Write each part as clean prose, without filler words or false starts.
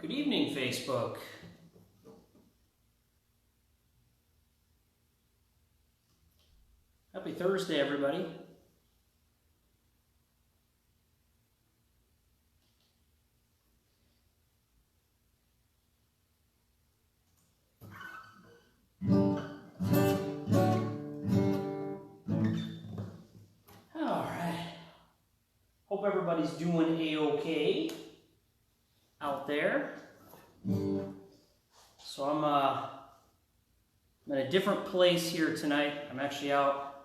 Good evening, Facebook. Happy Thursday, everybody. All right. Hope everybody's doing A-okay out there. So I'm in a different place here tonight. I'm actually out.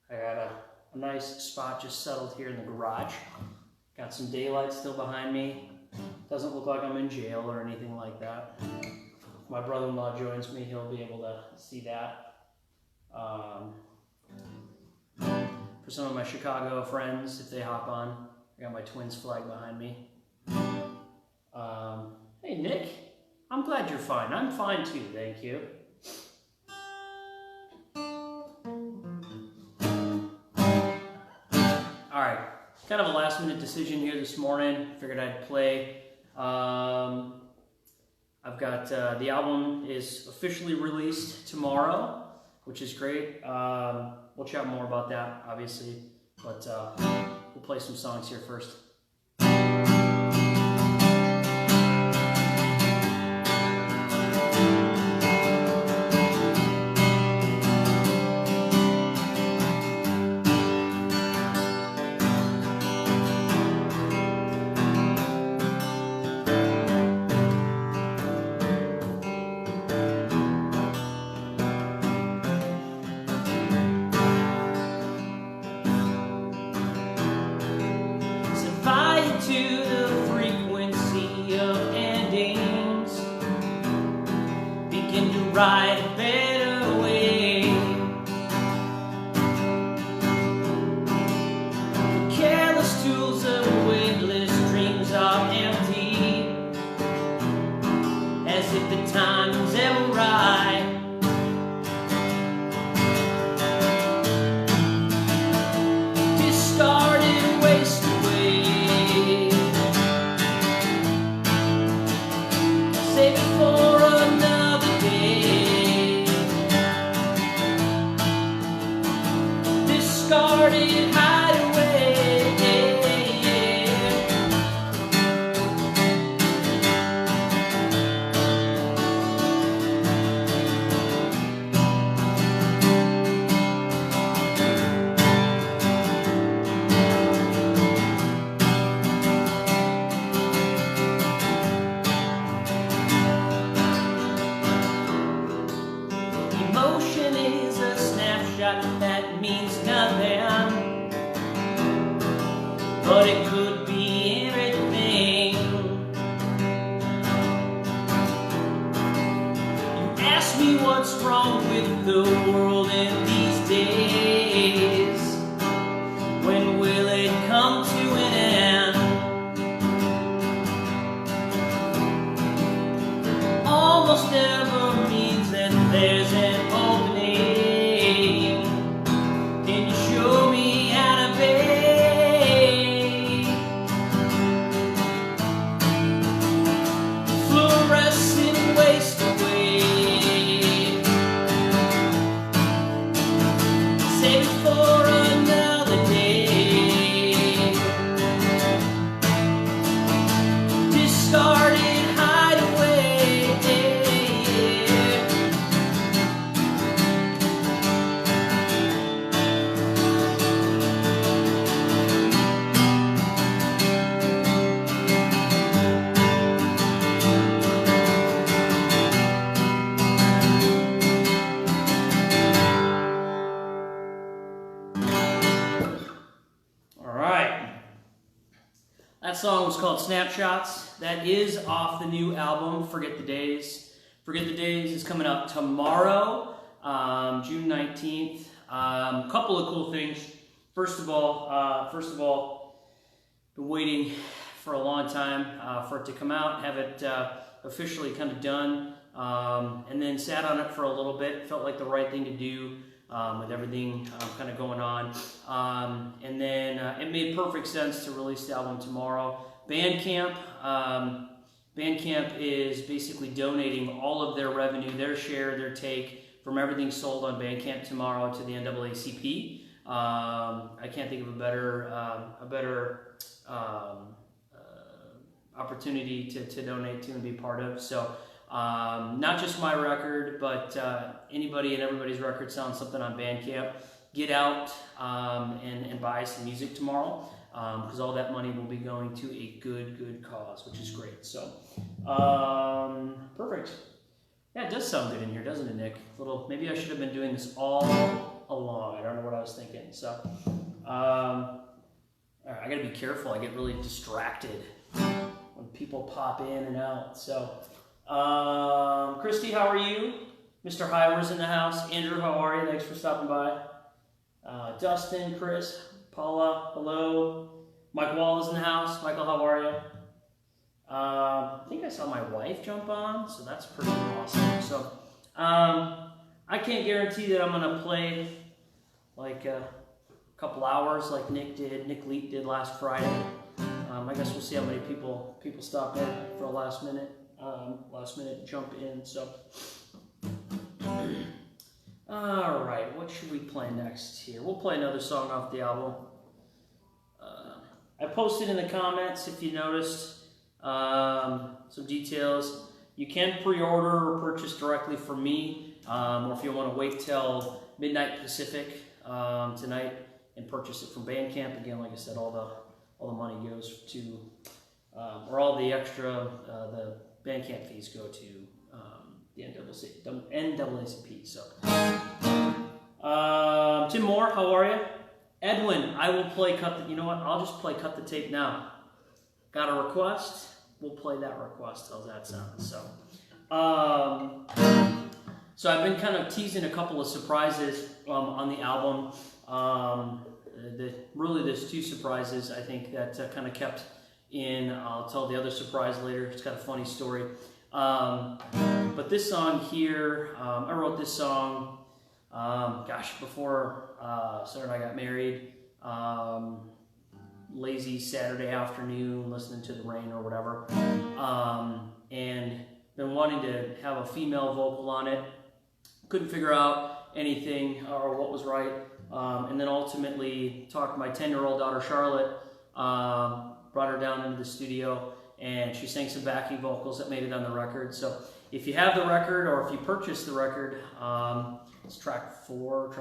I got a nice spot just settled here in the garage. Got some daylight still behind me. Doesn't look like I'm in jail or anything like that. If my brother-in-law joins me, he'll be able to see that. For some of my Chicago friends, if they hop on, I got my Twins flag behind me. Hey Nick, I'm glad you're fine. I'm fine too, thank you. Alright, kind of a last minute decision here this morning. Figured I'd play. I've got, the album is officially released tomorrow, which is great. We'll chat more about that, obviously, but we'll play some songs here first. Ride a better way. The careless tools of weightless dreams are empty, as if the time's ever right. Discarded, waste away. Save it for another day. Discarded hideaway. Emotion is a snapshot that means nothing, but it could be everything. You ask me what's wrong with the world in these days. When will it come to an end? Almost never means that there's an opening. Can you show me how to pay? Fluorescent waste away. Save it for another day. Discarded hideaway. That song was called Snapshots. That is off the new album, Forget the Days. Forget the Days is coming out tomorrow, June 19th. Couple of cool things. First of all, been waiting for a long time for it to come out, have it officially kind of done, and then sat on it for a little bit. Felt like the right thing to do. With everything kind of going on. And then it made perfect sense to release the album tomorrow. Bandcamp Bandcamp is basically donating all of their revenue, their share, their take from everything sold on Bandcamp tomorrow to the NAACP. I can't think of a better opportunity to donate to and be part of. So not just my record, but anybody and everybody's record selling something on Bandcamp. Get out and buy some music tomorrow, because all that money will be going to a good cause, which is great. So perfect. Yeah, it does sound good in here, doesn't it, Nick? Maybe I should have been doing this all along. I don't know what I was thinking. So all right, I gotta be careful. I get really distracted when people pop in and out. So Christy, how are you? Mr. Hiwer's in the house. Andrew, how are you? Thanks for stopping by. Dustin, Chris, Paula, hello. Mike Wall is in the house. Michael, how are you? I think I saw my wife jump on, so that's pretty awesome. So I can't guarantee that I'm gonna play like a couple hours like Nick Leet did last Friday. I guess we'll see how many people stop in for a last minute jump in. So all right, what should we play next here? We'll play another song off the album. I posted in the comments, if you noticed, some details. You can pre-order or purchase directly from me, or if you want to wait till midnight Pacific tonight and purchase it from Bandcamp. Again, like I said, all the money goes to, or all the extra, the Bandcamp fees go to the NAACP. So, Tim Moore, how are you? Edwin, I will play you know what? I'll just play Cut the Tape now. Got a request? We'll play that request. How's that sound? So, so I've been kind of teasing a couple of surprises on the album. Really, there's two surprises I think that kind of kept in. I'll tell the other surprise later. It's got a funny story. But this song here, I wrote this song, before Sarah and I got married. Lazy Saturday afternoon, listening to the rain or whatever, and been wanting to have a female vocal on it. Couldn't figure out anything or what was right, and then ultimately talked to my 10-year-old daughter Charlotte, brought her down into the studio, and she sang some backing vocals that made it on the record. So if you have the record or if you purchase the record, it's track 4,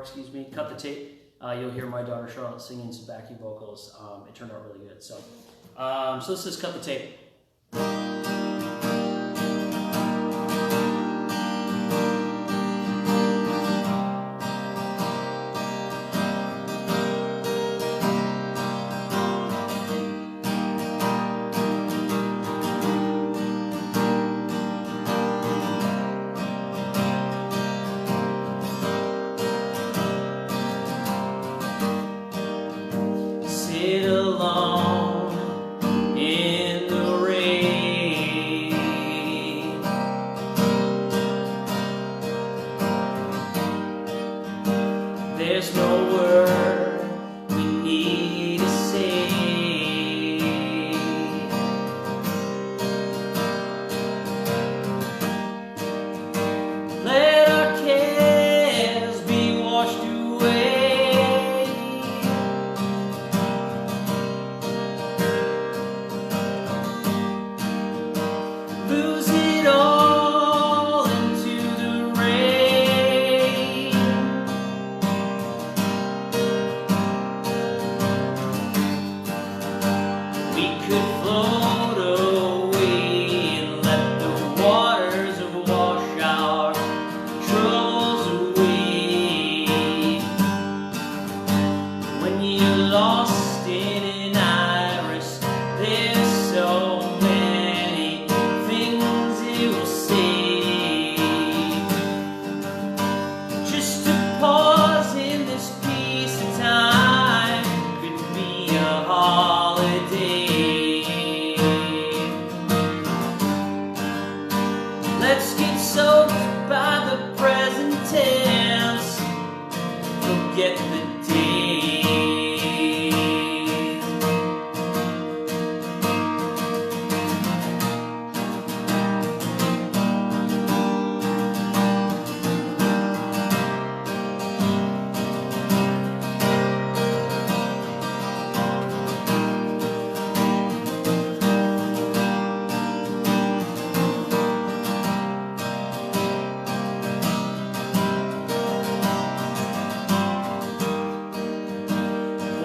excuse me, Cut the Tape. You'll hear my daughter Charlotte singing some backing vocals. It turned out really good. So, so let's just cut the tape. Sit alone in the rain. There's no word we need to say. Let our cares be washed away. Lose it all into the rain.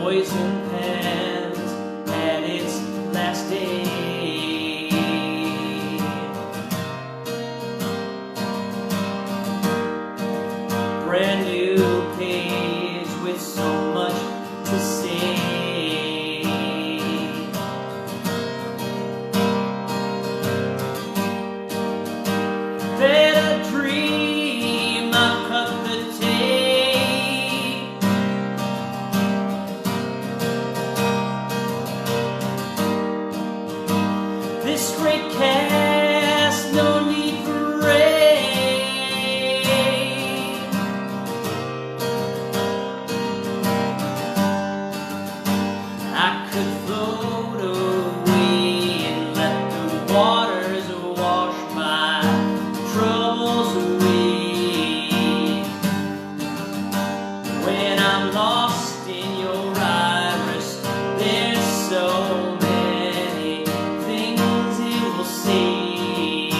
poison pens at its last day. Brand new page with so much to say. Better dream, I've cut the tape. This great cast, no need for rain. I could float away and let the waters wash my troubles away. When I'm lost in your iris, there's so many things it will say.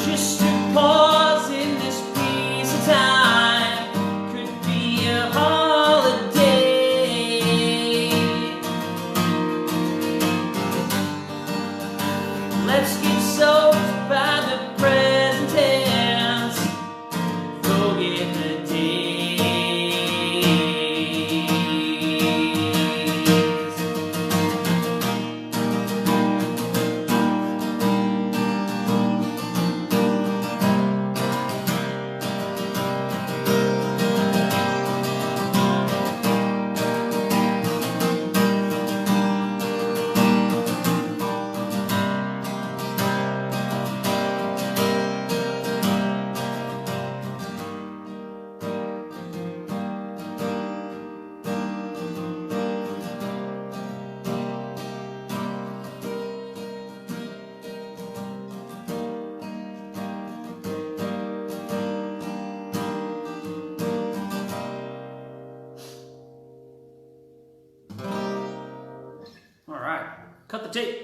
Just to pause in this piece of time could be a holiday. Let's get soaked by the present tense, forget the days. All right, cut the tape.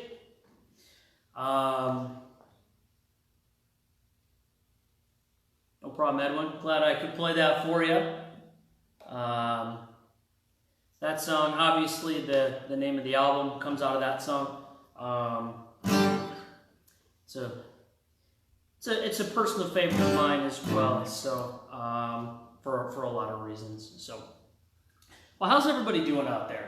No problem, Edwin. Glad I could play that for you. That song, obviously, the name of the album comes out of that song. It's a personal favorite of mine as well. So for a lot of reasons. So, well, how's everybody doing out there?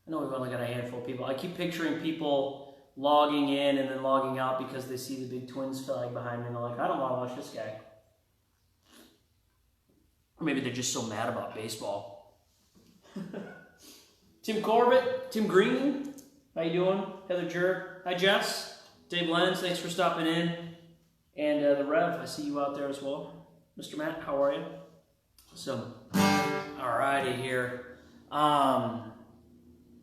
I know we've only got a handful of people. I keep picturing people logging in and then logging out because they see the big Twins flag behind me and they're like, I don't want to watch this guy. Or maybe they're just so mad about baseball. Tim Corbett, Tim Green, how you doing? Heather Jurg, hi Jess, Dave Lenz, thanks for stopping in. And the Rev, I see you out there as well. Mr. Matt, how are you? So, alrighty here.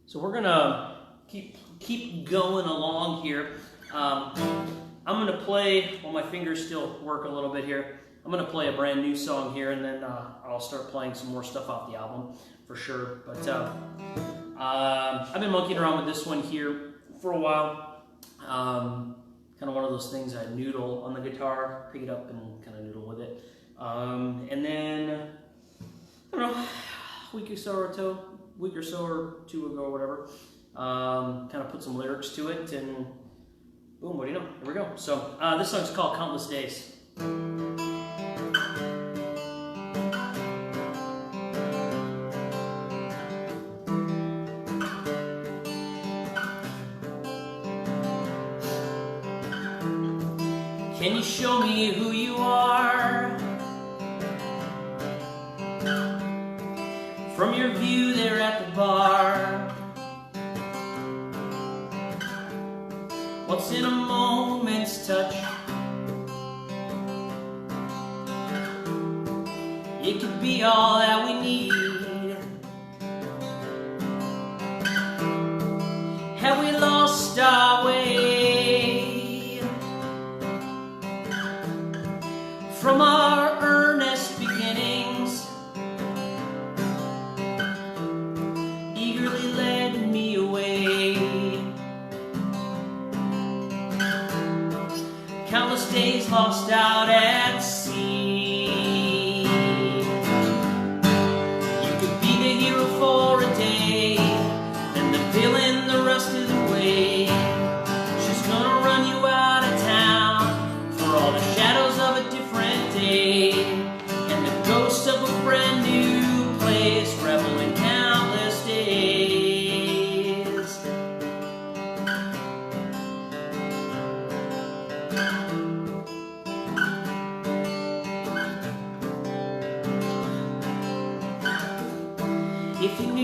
So we're gonna keep going along here. I'm gonna play, while my fingers still work a little bit here, I'm gonna play a brand new song here, and then I'll start playing some more stuff off the album for sure. But I've been monkeying around with this one here for a while. Kind of one of those things I noodle on the guitar, pick it up and kind of noodle with it. And then, I don't know, a week or so or two ago or whatever, kind of put some lyrics to it, and boom, what do you know, here we go. So this song's called Countless Days. Can you show me who you are? From your view there at the bar, what's in a moment's touch? It could be all that we need. Have we lost our way from our earnest beginnings? Eagerly led me away. Countless days lost out at sea. You could be the hero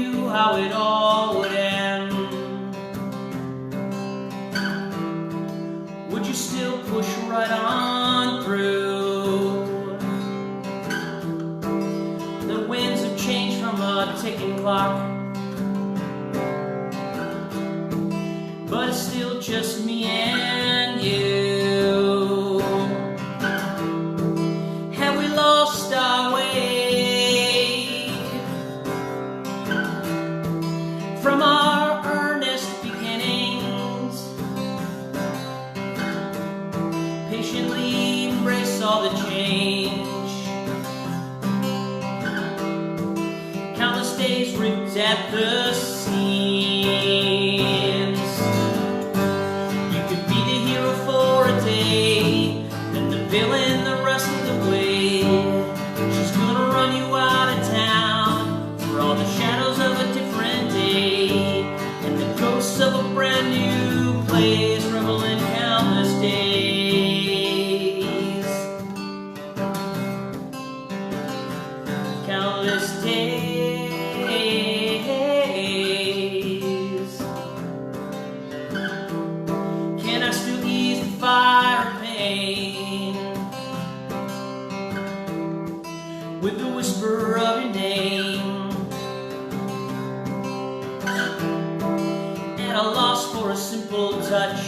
knew how it all would end, would you still push right on through? The winds have changed from a ticking clock, but it's still just me and you. Have we lost our way from our earnest beginnings? Patiently embrace all the change. Countless days ripped at the seams. You could be the hero for a day, and the villain the rest of the way. She's gonna run you out of town for all the shadows of a different day, and the ghosts of a brand new place revel in countless days. Countless days. Can I still ease the fire of pain with the whisper of your name, and a loss for a simple touch?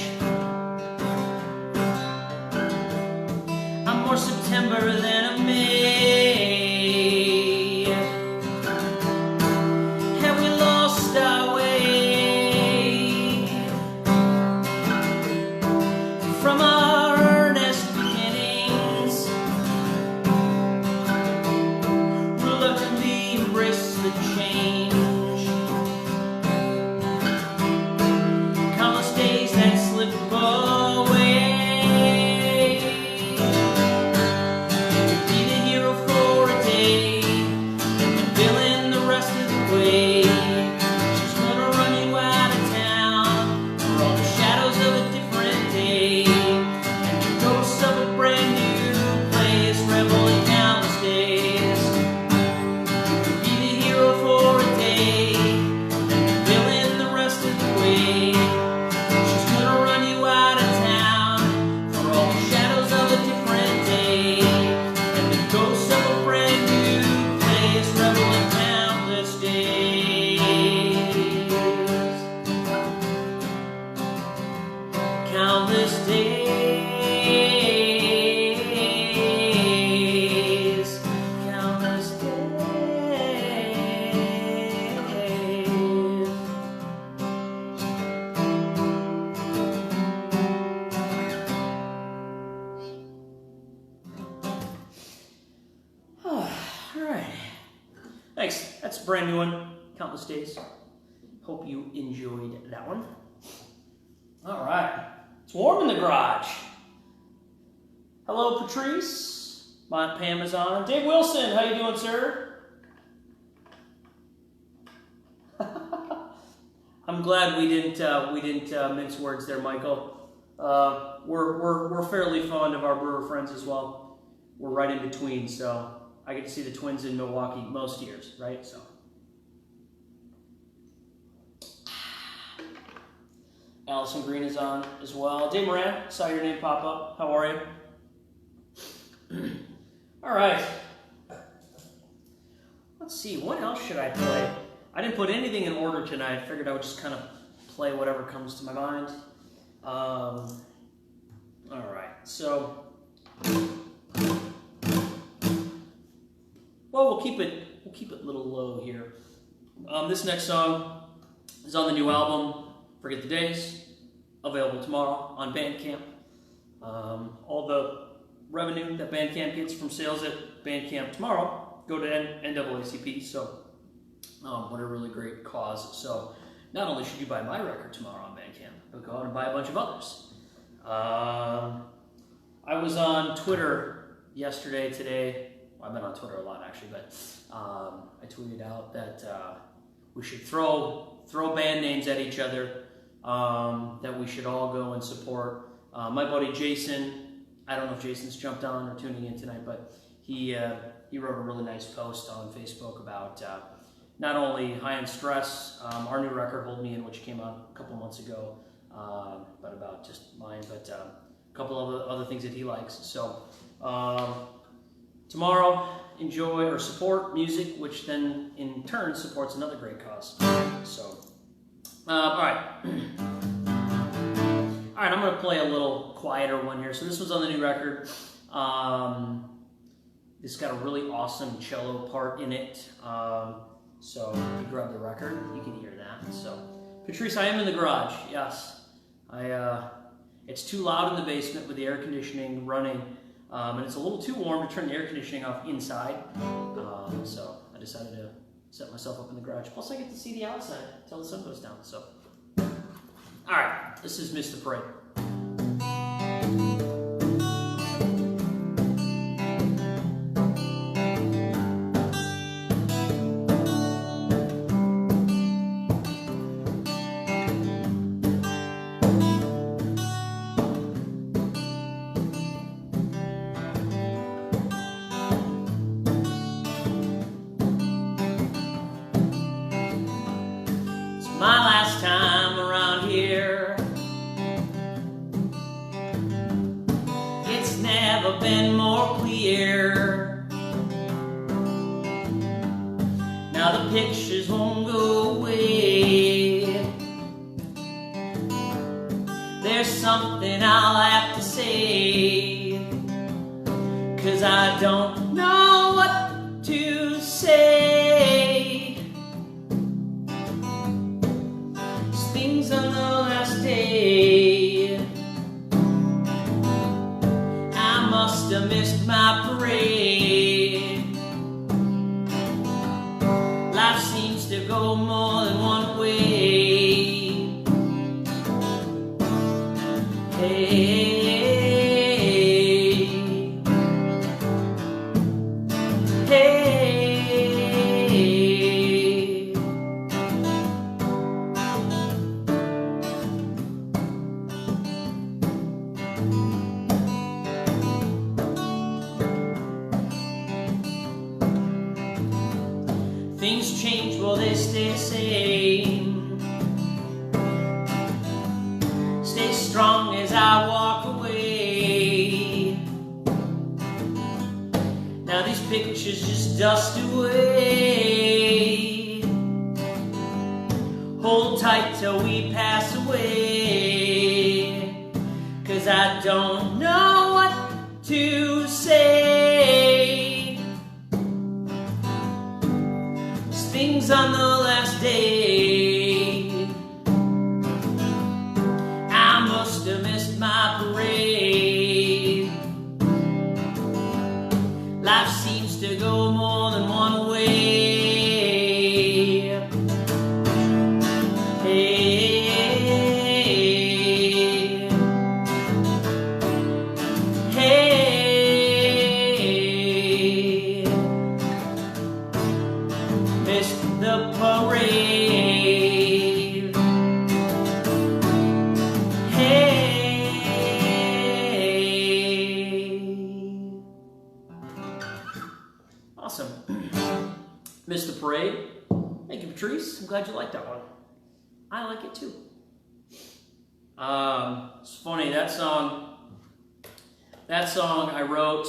I'm more September than a May. Have we lost our way from our earnest beginnings? Reluctantly embrace the change. Countless days that slip away. You could be the hero for a day, and the villain the rest of the way. She's gonna run you out of town for all the shadows of a different day, and the ghosts of a brand new place revel in countless days. You could be the hero for a day, and the villain the rest of the way. She's gonna run you out of town for all the shadows of a different day, and the ghosts of a brand new place revel in countless days. Countless days. Countless days. All right. Thanks. That's a brand new one. Countless days. Hope you enjoyed that one. All right. It's warm in the garage. Hello, Patrice. My Pam is on. Dave Wilson, how you doing, sir? I'm glad we didn't mince words there, Michael. We're fairly fond of our Brewer friends as well. We're right in between, so I get to see the Twins in Milwaukee most years, right? So. Allison Green is on as well. Dave Moran, saw your name pop up. How are you? All right. Let's see, what else should I play? I didn't put anything in order tonight. I figured I would just kind of play whatever comes to my mind. All right, so, well, we'll keep it a little low here. This next song is on the new album, Forget the Days, available tomorrow on Bandcamp. All the revenue that Bandcamp gets from sales at Bandcamp tomorrow go to NAACP, so what a really great cause. So not only should you buy my record tomorrow on Bandcamp, but go out and buy a bunch of others. I was on Twitter yesterday, today. Well, I've been on Twitter a lot actually, but I tweeted out that we should throw band names at each other, that we should all go and support. My buddy Jason, I don't know if Jason's jumped on or tuning in tonight, but he wrote a really nice post on Facebook about not only High on Stress, our new record, Hold Me In, which came out a couple months ago, but about just mine, but a couple of other things that he likes. So tomorrow, enjoy or support music, which then in turn supports another great cause. So, all right. All right, I'm going to play a little quieter one here. So this was on the new record. This got a really awesome cello part in it. So if you grab the record, you can hear that. So, Patrice, I am in the garage. Yes, it's too loud in the basement with the air conditioning running, and it's a little too warm to turn the air conditioning off inside. So I decided to set myself up in the garage. Plus, I get to see the outside until the sun goes down. So, all right, this is Miss the Parade. My last time around here, it's never been more clear. Now the pictures won't go away. There's something I'll have to say, 'cause I don't know what to say. On the last day, I must have missed my parade. Life seems to go more than one way. Hey, hey. Things change, will they stay the same? Stay strong as I walk away. Now these pictures just dust away. Hold tight till we pass away, 'cause I don't know what to say. Things on the last day, I must have missed my parade. Life seems to go more than one way. Hey, hey, missed the parade. Hey. Awesome. Missed the parade. Thank you, Patrice. I'm glad you liked that one. I like it too. It's funny, that song I wrote,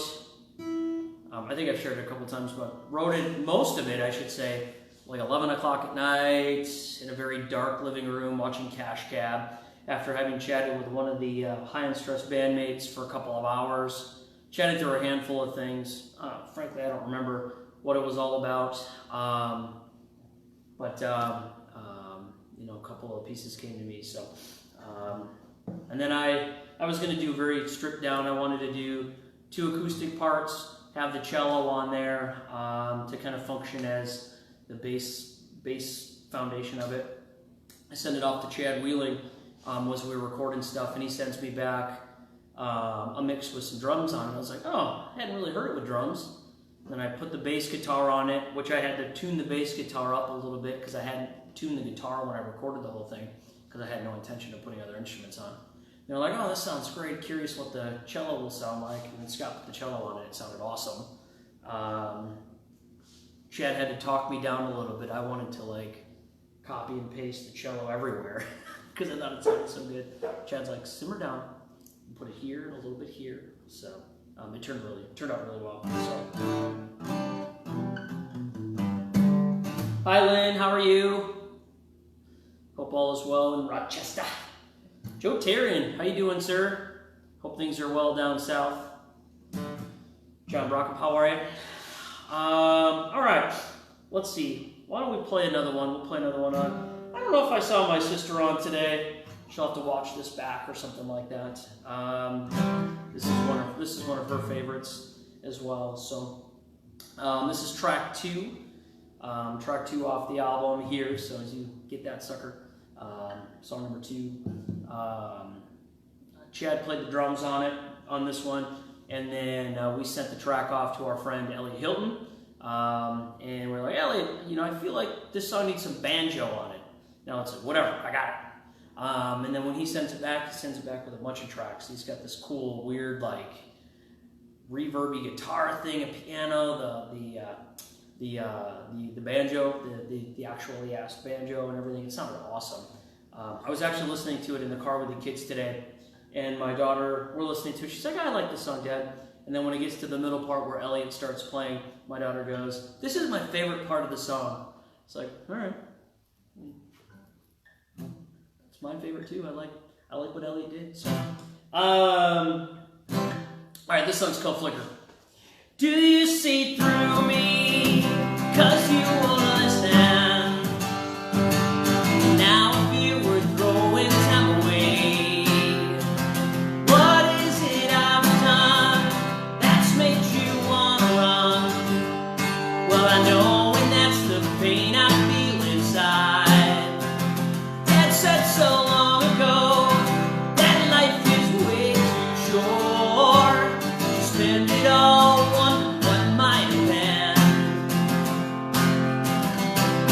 I think I've shared it a couple times, but wrote it, most of it, I should say, like 11 o'clock at night in a very dark living room watching Cash Cab after having chatted with one of the High on Stress bandmates for a couple of hours. Chatted through a handful of things. Frankly, I don't remember what it was all about, but you know, a couple of pieces came to me. So, and then I was going to do very stripped down. I wanted to do 2 acoustic parts, have the cello on there to kind of function as the bass foundation of it. I send it off to Chad Wheeling as we were recording stuff, and he sends me back a mix with some drums on it. I was like, oh, I hadn't really heard it with drums. Then I put the bass guitar on it, which I had to tune the bass guitar up a little bit because I hadn't tuned the guitar when I recorded the whole thing because I had no intention of putting other instruments on. They're like, oh, this sounds great. Curious what the cello will sound like. And then Scott put the cello on it. It sounded awesome. Chad had to talk me down a little bit. I wanted to like copy and paste the cello everywhere because I thought it sounded so good. Chad's like, simmer down, and put it here and a little bit here. So it turned out really well. So. Hi Lynn, how are you? Hope all is well in Rochester. Joe Terrian, how you doing, sir? Hope things are well down south. John Brockham, how are you? All right, let's see. Why don't we play another one? We'll play another one on. I don't know if I saw my sister on today. She'll have to watch this back or something like that. This is one of her favorites as well. So this is track 2. Track 2 off the album here. So as you get that sucker, song number 2. Chad played the drums on this one, and then we sent the track off to our friend Elliot Hilton, and we're like, Elliot, I feel like this song needs some banjo on it. Now it's like, whatever, I got it. And then when he sends it back with a bunch of tracks. He's got this cool, weird, like reverby guitar thing, a piano, the banjo, the actually asked banjo and everything. It sounded awesome. I was actually listening to it in the car with the kids today, and my daughter, we're listening to it. She's like, I like this song, Dad. And then when it gets to the middle part where Elliot starts playing, my daughter goes, this is my favorite part of the song. It's like, all right. It's my favorite too. I like what Elliot did. So, all right, this song's called Flicker. Do you see through me? 'Cause you understand. Now if you were throwing time away, what is it I've done that's made you wanna run? Well, I know, and that's the pain I feel inside. Dad said so long ago that life is way too short to spend it all wondering what might have been.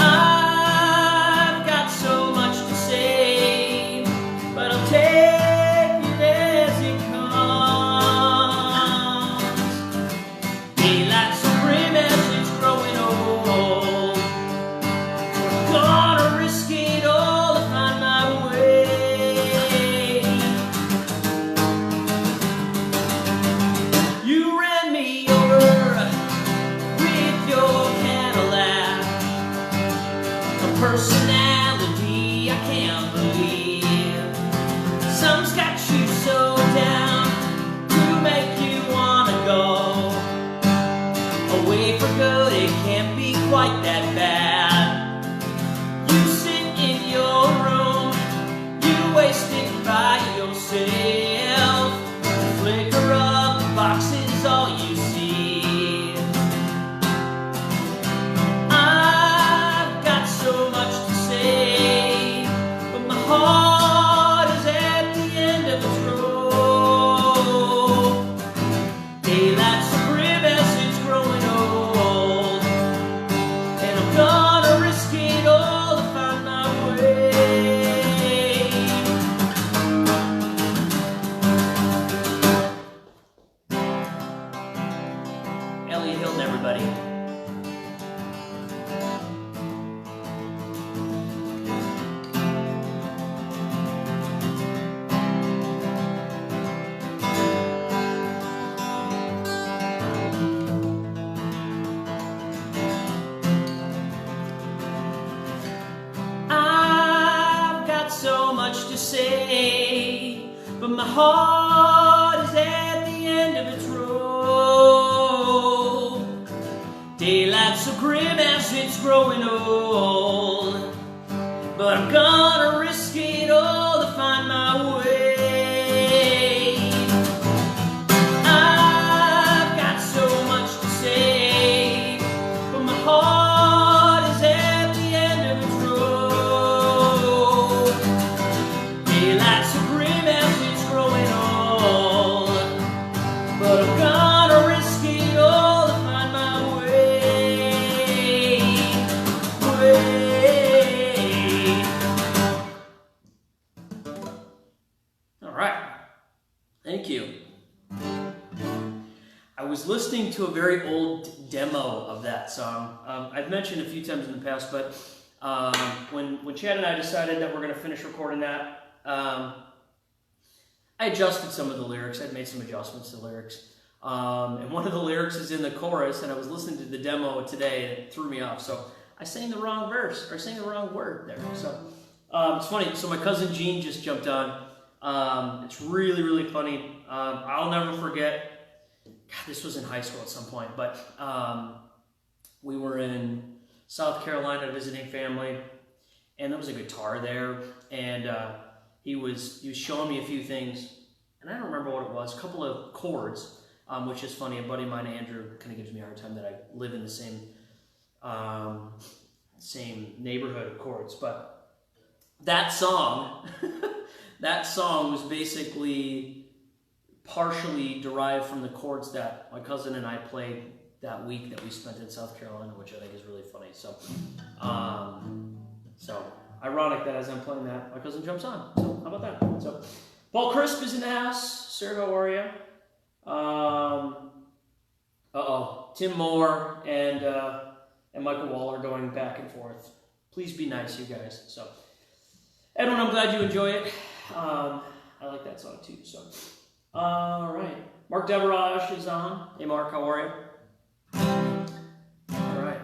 I've got so much to say, but I'll take it as it comes. Daylight's so grim as it's growing old. We're gonna risk it all to find my way. You ran me over with your Cadillac, a personality I can't believe. Some's got you so down to make you wanna go away for good. It can't be quite that bad. You sit in your room, you wasted by yourself. The flicker of the box is all you see. I've got so much to say, but my heart is at the end of its rope. Daylight's so grim as it's growing old, and I'm gonna risk it all to find my way. Elliot Hilton, everybody. I've got so much to say, but my heart is at the end of its rope. Daylight's so grim as it's growing old, but I'm gonna risk it all to find my way. I've got so much to say, but my heart is at the end of its rope. Daylight's so grim as it's growing old, but I'm gonna risk it all to find my way. All right, thank you. I was listening to a very old demo of that song. I've mentioned a few times in the past, but when Chad and I decided that we're going to finish recording that, I adjusted some of the lyrics. I'd made some adjustments to the lyrics. And one of the lyrics is in the chorus, and I was listening to the demo today, and it threw me off. So I sang the wrong verse, or sang the wrong word there. So it's funny. So my cousin Gene just jumped on. It's really, really funny. I'll never forget. God, this was in high school at some point, but we were in South Carolina visiting family, and there was a guitar there, and he was showing me a few things, and I don't remember what it was. A couple of chords. Which is funny, a buddy of mine, Andrew, kind of gives me a hard time that I live in the same neighborhood of chords. But that song, that song was basically partially derived from the chords that my cousin and I played that week that we spent in South Carolina, which I think is really funny. So, so ironic that as I'm playing that, my cousin jumps on. So how about that? So Paul Crisp is in the house. Sir, how are you? Tim Moore and Michael Waller going back and forth. Please be nice, you guys. So, Edwin, I'm glad you enjoy it. I like that song too. So, all right. Mark Deverage is on. Hey, Mark, how are you? All right.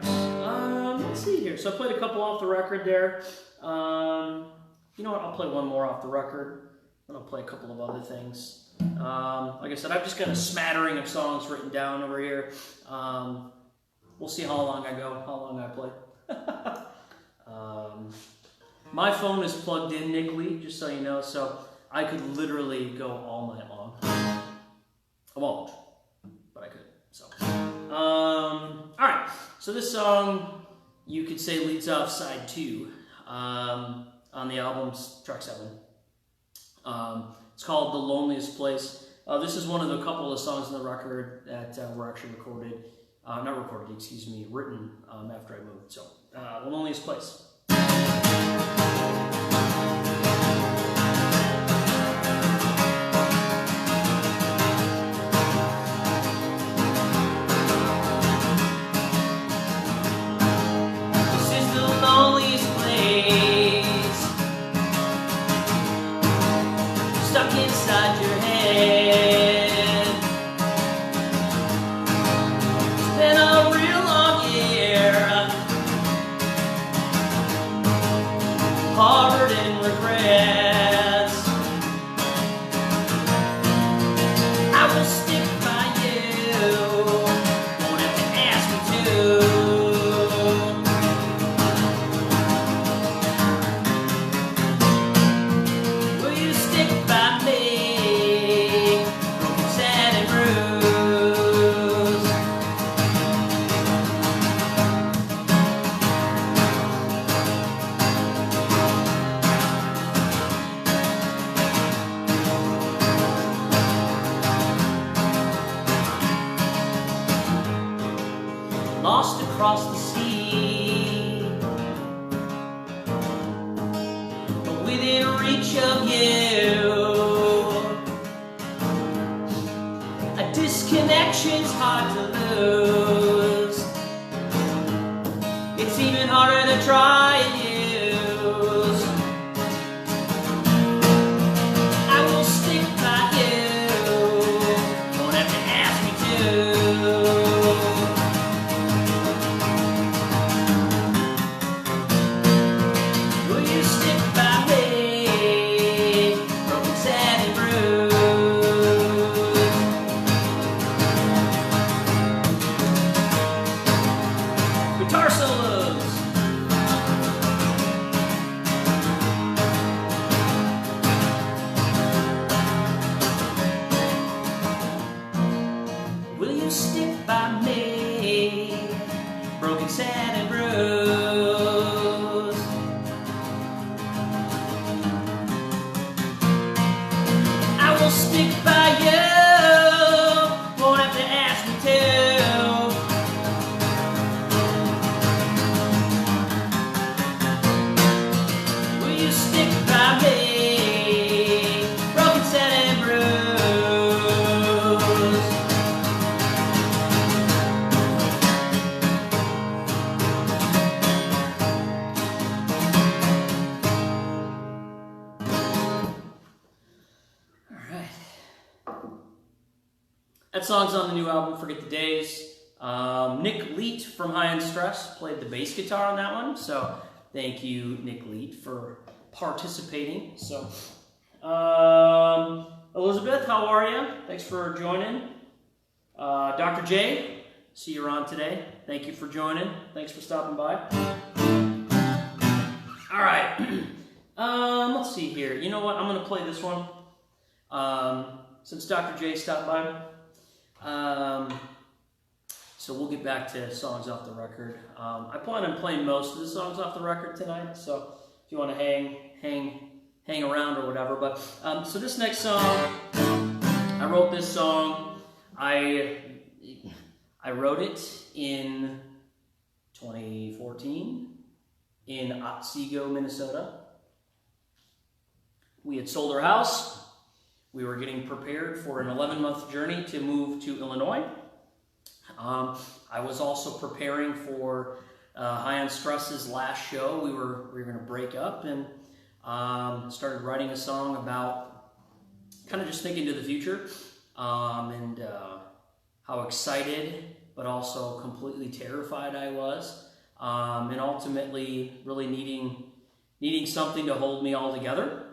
Let's see here. So I played a couple off the record there. You know what? I'll play one more off the record. Then I'll play a couple of other things. Like I said, I've just got a smattering of songs written down over here. We'll see how long I go, how long I play. My phone is plugged in, Nick Lee, just so you know, so I could literally go all night long. I won't, but I could. So, all right. So this song, you could say, leads off side 2 on the album's track 7. It's called The Loneliest Place. This is one of the couple of songs in the record that were actually written after I moved. So, The Loneliest Place. This is the loneliest place, stuck inside your head. It's been a real long year, harbored in regrets. I will stick by you, won't have to ask me to. Will you stick by me, broken, sad and bruised? Lost across the sea, but within reach of you. A disconnection's hard to lose. It's even harder to try and use. I will stick by you, won't have to ask me to. Will you stick by me, broken, sad and bruised? Guitar solos. Will you stick by me, broken, sad and bruised? I will stick by you, won't have to ask me to. Will you stick by me, broken, sad and bruised? That song's on the new album, Forget the Days. Nick Leet from High on Stress played the bass guitar on that one, so thank you, Nick Leet, for participating. So, Elizabeth, how are you? Thanks for joining. Dr. J, see you're on today. Thank you for joining. Thanks for stopping by. All right. Let's see here. You know what? I'm going to play this one. Since Dr. J stopped by. So we'll get back to songs off the record. I plan on playing most of the songs off the record tonight, so if you want to hang around or whatever. But so this next song, I wrote this song. I wrote it in 2014 in Otsego, Minnesota. We had sold our house. We were getting prepared for an 11-month journey to move to Illinois. I was also preparing for High on Stress's last show. We were going to break up, and started writing a song about kind of just thinking to the future, and how excited but also completely terrified I was, and ultimately really needing something to hold me all together.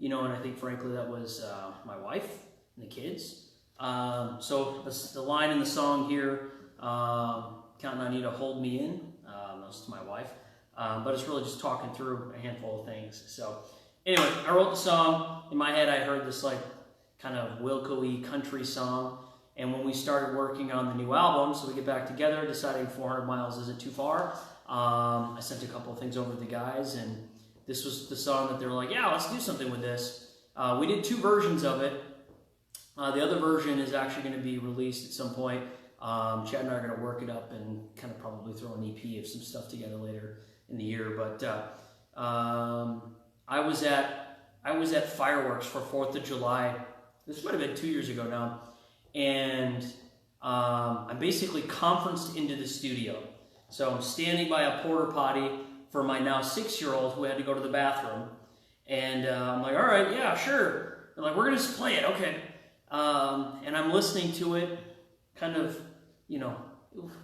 You know, and I think frankly that was my wife and the kids. So the line in the song here, counting on you to hold me in, that's to my wife, but it's really just talking through a handful of things. So anyway, I wrote the song. In my head I heard this like kind of Wilco-y country song, and when we started working on the new album, so we get back together, deciding 400 miles isn't too far, I sent a couple of things over to the guys, and this was the song that they were like, yeah, let's do something with this. We did 2 versions of it. The other version is actually going to be released at some point. Chad and I are going to work it up and kind of probably throw an EP of some stuff together later in the year. But I was at fireworks for 4th of July. This might have been 2 years ago now, and I'm basically conferenced into the studio. So I'm standing by a porta potty for my now 6-year-old who had to go to the bathroom, and I'm like, all right, yeah, sure. They're like, we're gonna just play it, okay. And I'm listening to it, kind of, you know,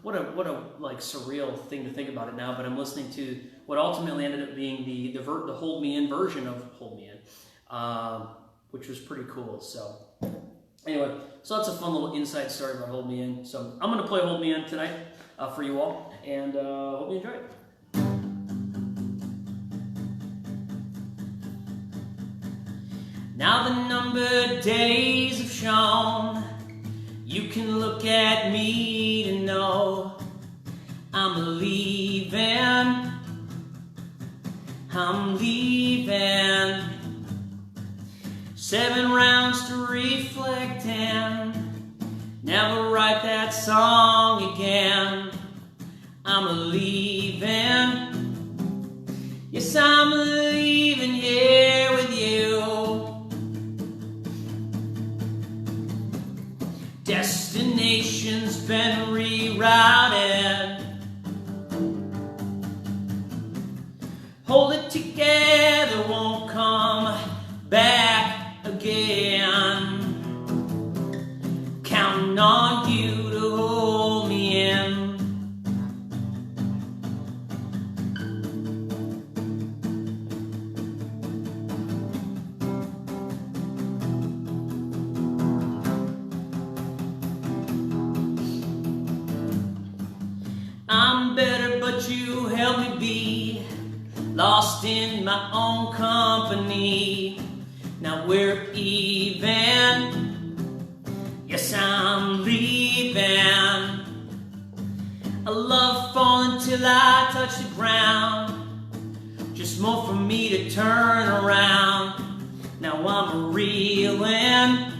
what a like surreal thing to think about it now. But I'm listening to what ultimately ended up being the Hold Me In version of Hold Me In, which was pretty cool. So anyway, so that's a fun little inside story about Hold Me In. So I'm gonna play Hold Me In tonight for you all, and hope you enjoy it. Now the numbered days have shown, you can look at me to know I'm leaving, I'm leaving. 7 rounds to reflect and never write that song again. I'm leaving, yes, I'm leaving here with you. Destination's been rerouted. Hold it together, won't come back again. Counting on you to hold me in. I'm better, but you help me be lost in my own company. Now we're even. Yes, I'm leaving. I love falling till I touch the ground. Just more for me to turn around. Now I'm reeling.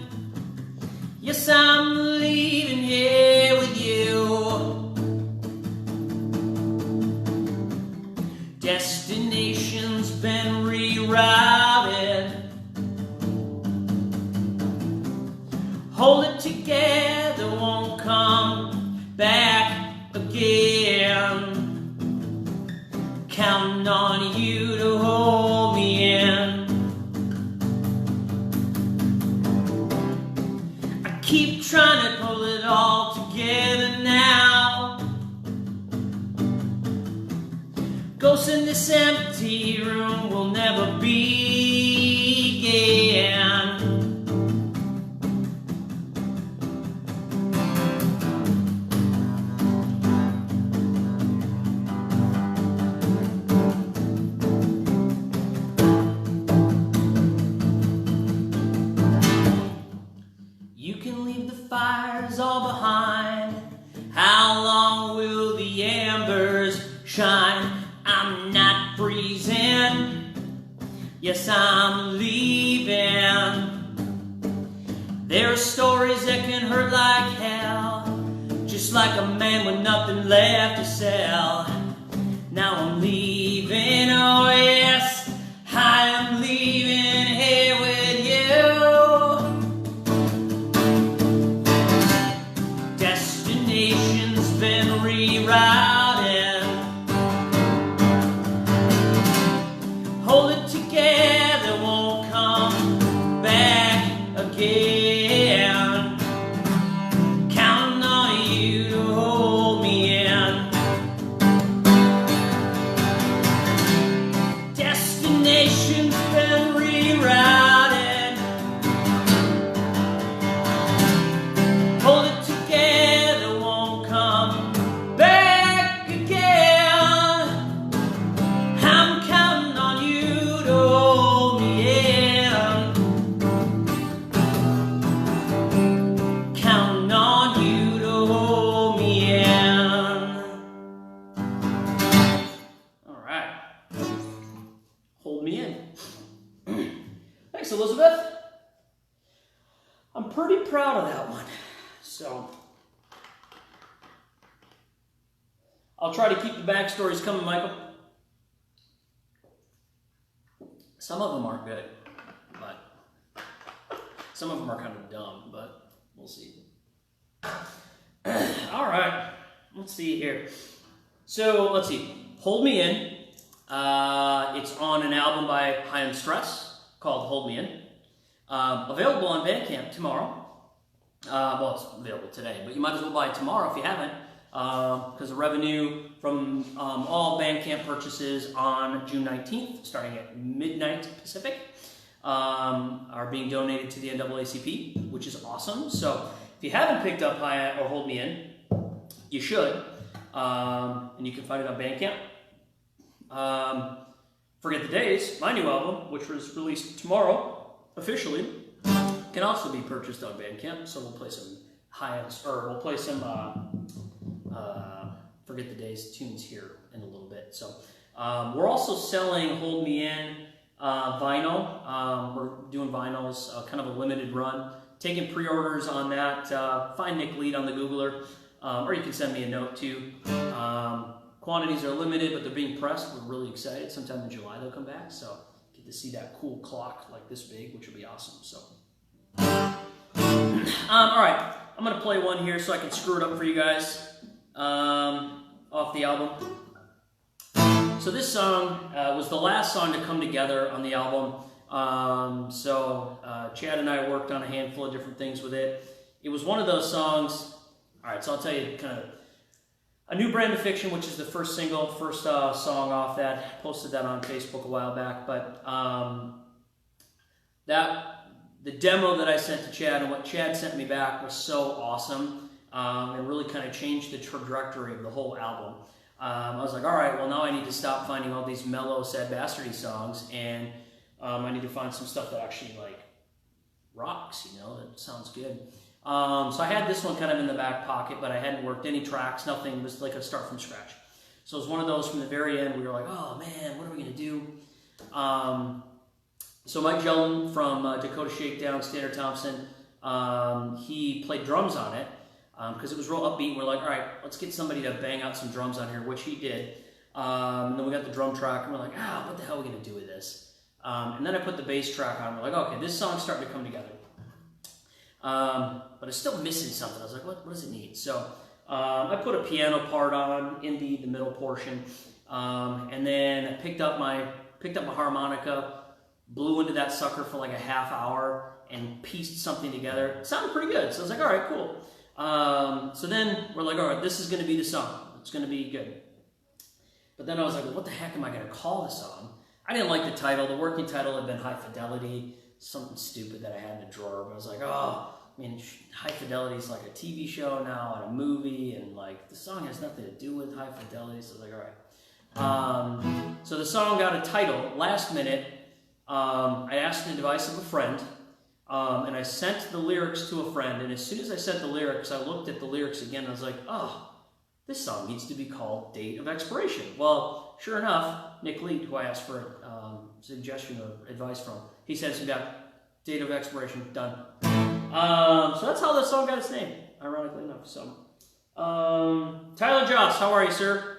Yes, I'm leaving here with you. Destination's been rerouted. Hold it together, won't come back again. Counting on you to hold me in. Keep trying to pull it all together now. Ghosts in this empty room will never be again. You can leave the fires all behind. How long will the embers shine? I'm not freezing. Yes, I'm leaving. There are stories that can hurt like hell, just like a man with nothing left to sell. Now I'm leaving, oh yes, I am leaving here with you. Destination's been rerouted. Hold it together, won't come back again. Counting on you to hold me in. Destination's been rerouted. Hold it together, won't come back again. I'm counting on you to hold me in. Counting on you to hold me in. All right. Hold me in. Thanks, Elizabeth. I'm pretty proud of that one. So, I'll try to keep the backstories coming, Michael. Some of them aren't good, but some of them are kind of dumb, but we'll see. All right, let's see here. So, let's see. Hold Me In. It's on an album by High on Stress called Hold Me In. Available on Bandcamp tomorrow. Well, it's available today, but you might as well buy it tomorrow if you haven't, because the revenue from all Bandcamp purchases on June 19th, starting at midnight Pacific, are being donated to the NAACP, which is awesome. So if you haven't picked up High or Hold Me In, you should, and you can find it on Bandcamp. Forget the Days, my new album, which was released tomorrow officially, can also be purchased on Bandcamp. So we'll play some Forget the Days tunes here in a little bit. So we're also selling Hold Me In vinyl. We're doing vinyls, kind of a limited run. Taking pre-orders on that. Find Nick Lead on the Googler, or you can send me a note too. Quantities are limited, but they're being pressed. We're really excited. Sometime in July they'll come back, so get to see that cool clock like this big, which will be awesome. So, all right, I'm gonna play one here so I can screw it up for you guys off the album. So this song was the last song to come together on the album. Chad and I worked on a handful of different things with it. It was one of those songs. All right, so I'll tell you kind of. A New Brand of Fiction, which is the first single, first song off that. Posted that on Facebook a while back, but the demo that I sent to Chad and what Chad sent me back was so awesome. It really kind of changed the trajectory of the whole album. I was like, all right, well now I need to stop finding all these mellow, sad bastardy songs, and I need to find some stuff that actually like rocks, you know, that sounds good. So I had this one kind of in the back pocket, but I hadn't worked any tracks, nothing. It was like a start from scratch. So it was one of those from the very end. We were like, oh man, what are we going to do? So Mike Jellin from Dakota Shakedown, Standard Thompson, he played drums on it because it was real upbeat. We're like, all right, let's get somebody to bang out some drums on here, which he did. And then we got the drum track, and we're like, what the hell are we going to do with this? And then I put the bass track on. We're like, okay, this song's starting to come together. But it's still missing something. I was like, what does it need? So I put a piano part on in the middle portion, and then I picked up my harmonica, blew into that sucker for like a half hour, and pieced something together. It sounded pretty good. So I was like, all right, cool. So then we're like, all right, this is going to be the song. It's going to be good. But then I was like, well, what the heck am I going to call the song? I didn't like the title. The working title had been High Fidelity, something stupid that I had in a drawer. But I was like, oh, I mean, High Fidelity is like a TV show now and a movie, and like the song has nothing to do with High Fidelity. So I was like, all right. So the song got a title last minute. I asked the advice of a friend, and I sent the lyrics to a friend. And as soon as I sent the lyrics, I looked at the lyrics again, and I was like, oh, this song needs to be called Date of Expiration. Well, sure enough, Nick Lee, who I asked for a suggestion or advice from, he sends me back, Date of Expiration, done. So that's how the song got its name, ironically enough. So, Tyler Joss, how are you, sir?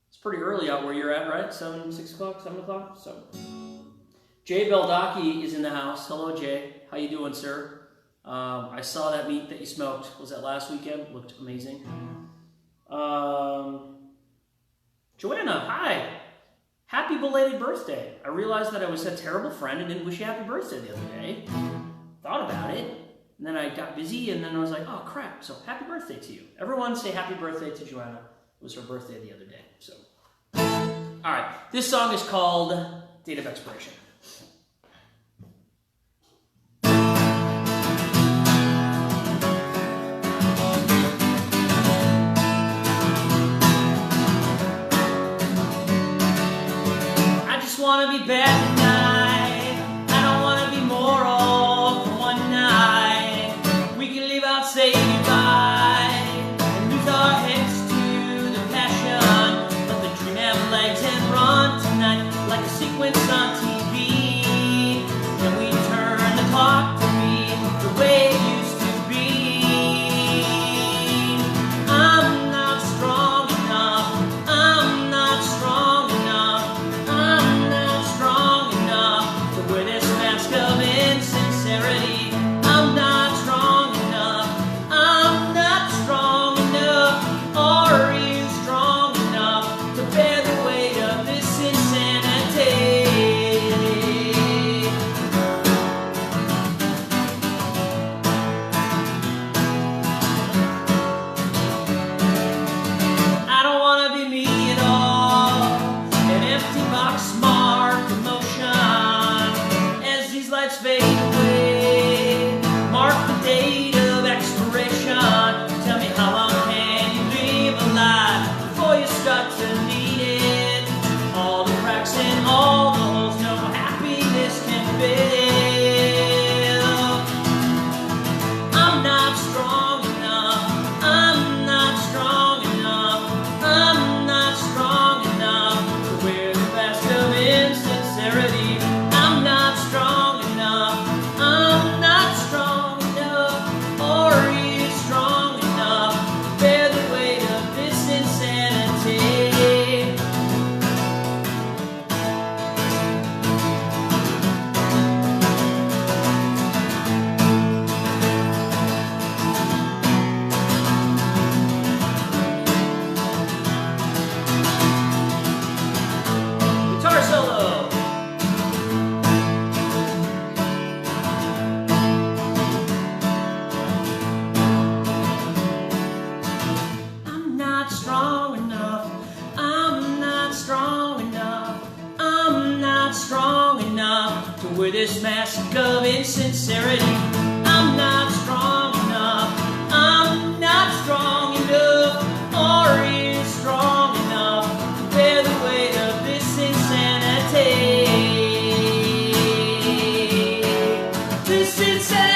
It's pretty early out where you're at, right? 6 o'clock, 7 o'clock? So, Jay Beldaki is in the house. Hello, Jay. How you doing, sir? I saw that meat that you smoked. Was that last weekend? Looked amazing. Joanna, hi. Happy belated birthday. I realized that I was a terrible friend and didn't wish you happy birthday the other day. Thought about it, and then I got busy, and then I was like, oh, crap. So happy birthday to you. Everyone say happy birthday to Joanna. It was her birthday the other day. So, all right. This song is called Date of Expiration. Want to be bad tonight. I don't want to be moral for one night. We can leave out, say goodbye, and lose our heads to the passion. Let the dream have legs and run tonight like a sequence on TV. Can we turn the clock to be the way it used to be? I'm not strong enough. I'm not strong enough. I'm not strong enough. I'm not strong enough. Are you strong enough to bear the weight of this insanity? I don't want to be me at all. An empty box marked emotion as these lights fade away. Mark the date of expiration. Tell me how long can you live a life before you start to need it? All the cracks and all the holes, no happiness can fill. I'm not strong enough. I'm not strong enough. I'm not strong enough to wear the mask of insincerity. I'm not strong enough. I'm not strong enough. Are you strong enough to bear the weight of this insanity? Guitar solo. I'm not strong enough. I'm not strong enough. I'm not strong enough to wear this mask of insincerity. I'm not strong enough. I'm not strong enough. Are you strong enough to bear the weight of this insanity? This insanity.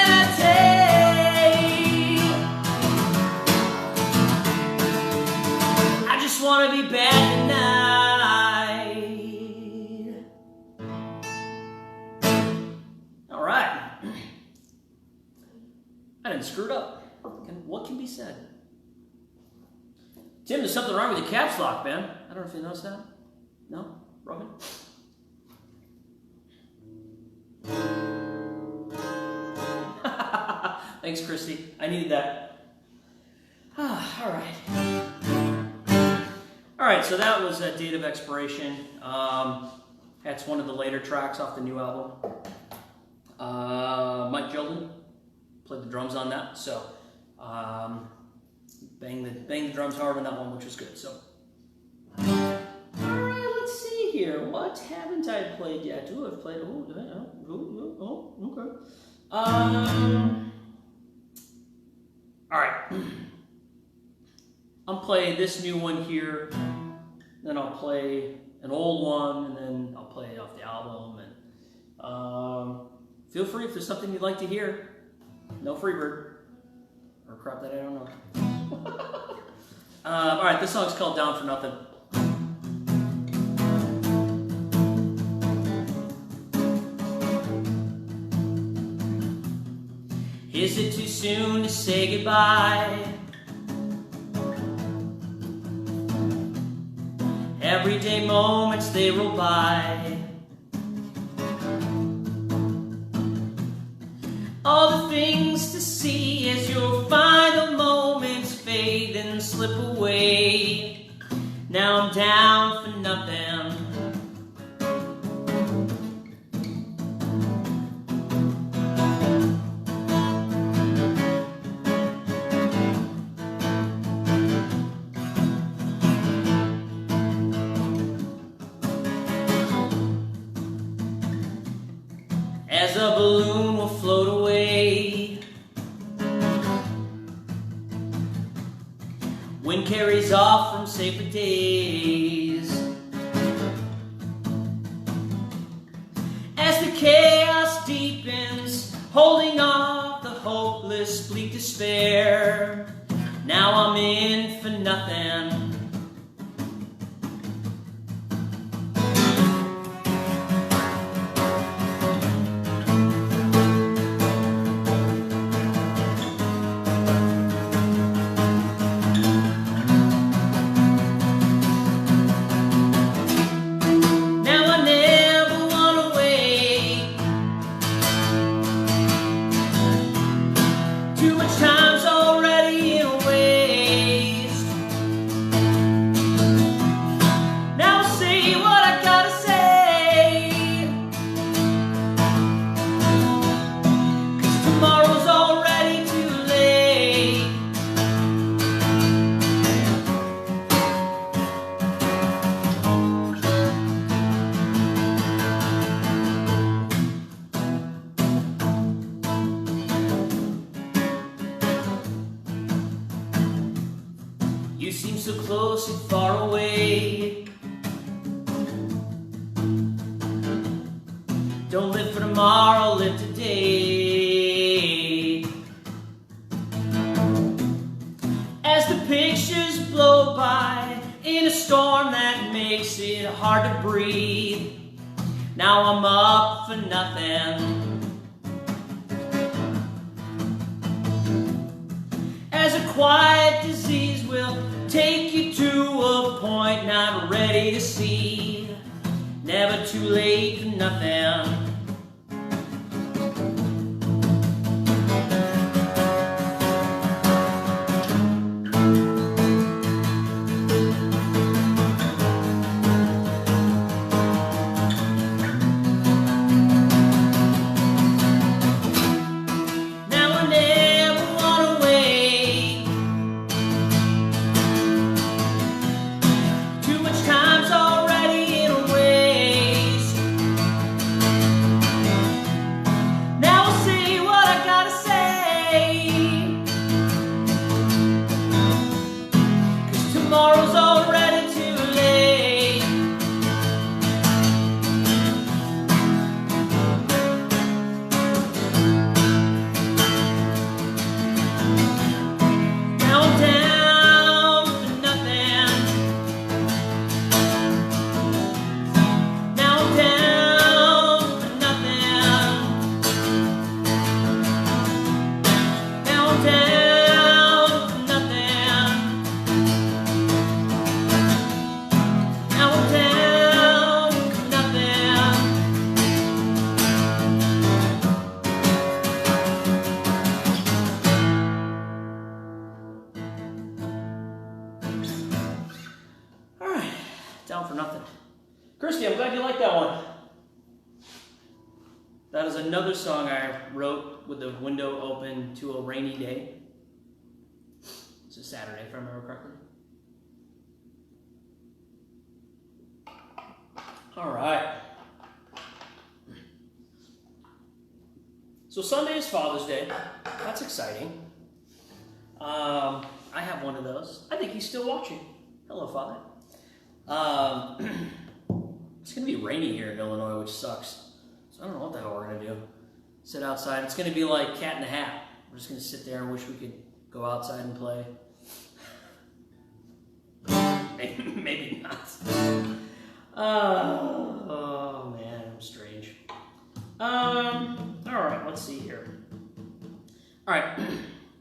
I just want to be bad tonight. All right. I didn't screw it up. What can be said? Tim, there's something wrong with your caps lock, man. I don't know if you noticed that. No? Broken? Thanks, Christy. I needed that. All right. All right, so that was Date of Expiration. That's one of the later tracks off the new album. Mike Gilden played the drums on that, so bang the drums hard on that one, which was good. So, all right, let's see here. What haven't I played yet? Oh, I've played. Okay. All right. I'll play this new one here, then I'll play an old one, and then I'll play it off the album. And feel free if there's something you'd like to hear. No Freebird or crap that I don't know. All right, this song's called "Down for Nothing." Is it too soon to say goodbye? Everyday moments, they roll by. All the things to see as your final moments fade and slip away. Now I'm down for nothing. As a balloon will float away, wind carries off from safer days. As the chaos deepens, holding off the hopeless, bleak despair. Now I'm in for nothing. Too much time's already in waste. Now I'll say what I gotta say, 'cause tomorrow's already too late. You seem so close and far away. Don't live for tomorrow, live today. As the pictures blow by in a storm that makes it hard to breathe. Now I'm up for nothing. As a quiet disease will take you to a point not ready to see. Never too late for nothing. Tomorrow's already too late. Now I'm down for nothing. Now I'm down for nothing. Now I'm down. Down for nothing. Christy, I'm glad you like that one. That is another song I wrote with the window open to a rainy day. It's a Saturday, if I remember correctly. All right. So Sunday is Father's Day. That's exciting. I have one of those. I think he's still watching. Hello, Father. It's going to be rainy here in Illinois, which sucks. So I don't know what the hell we're going to do. Sit outside. It's going to be like Cat in the Hat. We're just going to sit there and wish we could go outside and play. Maybe not. Oh man, I'm strange. All right, let's see here. All right,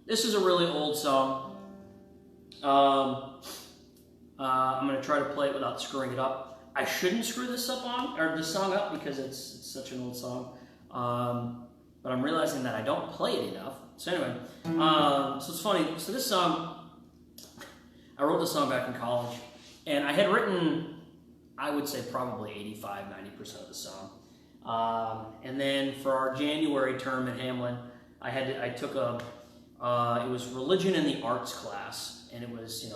this is a really old song. I'm gonna try to play it without screwing it up. I shouldn't screw this song up because it's such an old song. But I'm realizing that I don't play it enough. So anyway, so it's funny. So this song, I wrote this song back in college, and I had written, I would say probably 85, 90% of the song. And then for our January term at Hamlin, I took it was religion in the arts class, and it was,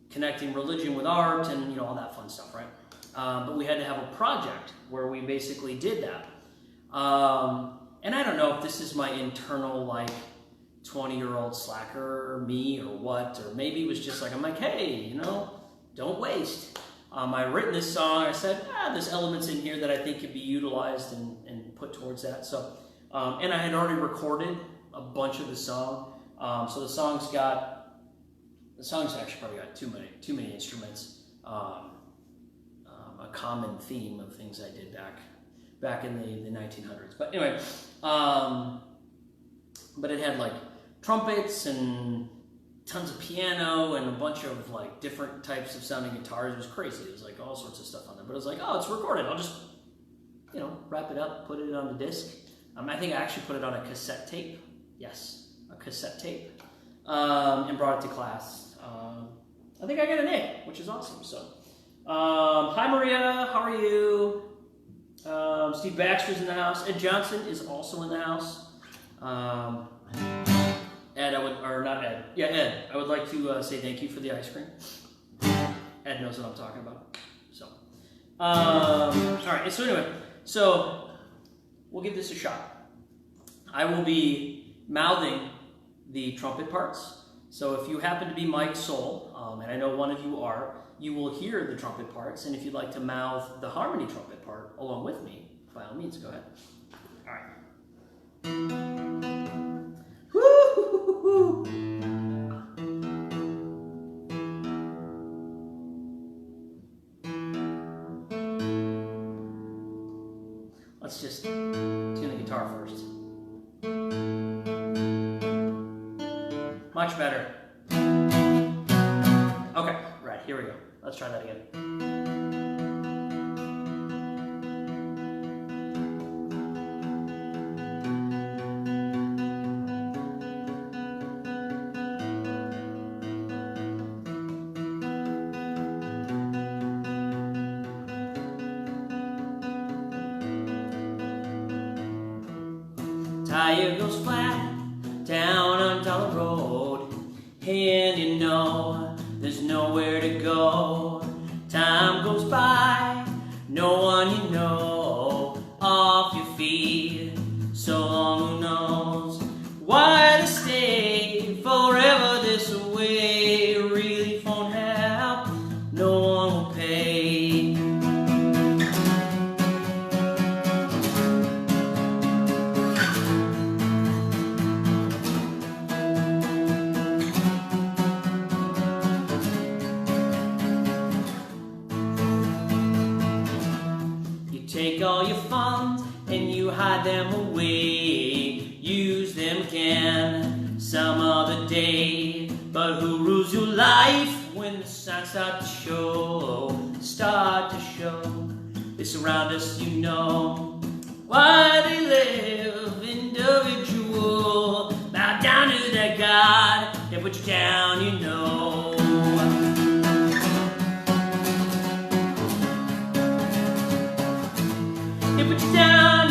connecting religion with art and, all that fun stuff, right? But we had to have a project where we basically did that. And I don't know if this is my internal, 20-year-old slacker me or what, or maybe it was just I'm like, hey, don't waste. I'd written this song, I said, there's elements in here that I think could be utilized and put towards that. So, and I had already recorded a bunch of the song. So the song's actually probably got too many instruments. A common theme of things I did back in the 1900s. But anyway, but it had trumpets and tons of piano and a bunch of different types of sounding guitars. It was crazy. It was all sorts of stuff on there. But it was oh, it's recorded. I'll just, wrap it up, put it on the disc. I think I actually put it on a cassette tape. Yes, a cassette tape. And brought it to class. I think I got an A, which is awesome. So, hi Maria, how are you? Steve Baxter's in the house. Ed Johnson is also in the house. Ed, Ed, I would like to say thank you for the ice cream. Ed knows what I'm talking about. So, all right, so anyway, we'll give this a shot. I will be mouthing the trumpet parts. So if you happen to be Mike Soule, and I know one of you are, you will hear the trumpet parts, and if you'd like to mouth the harmony trumpet part along with me, by all means, go ahead. All right. Woo-hoo-hoo-hoo. Let's just tune the guitar first. Much better. Okay, right, here we go. Let's try that again. Tire goes flat down on the road, and there's nowhere to go. Time goes by, no one you know off your feet. So long, who knows why they stay forever this way. Relief won't help, no one will pay. Take all your funds and you hide them away. Use them again some other day. But who rules your life when the signs start to show? They surround us, why they live individual. Bow down to that God that put you down, They put you down,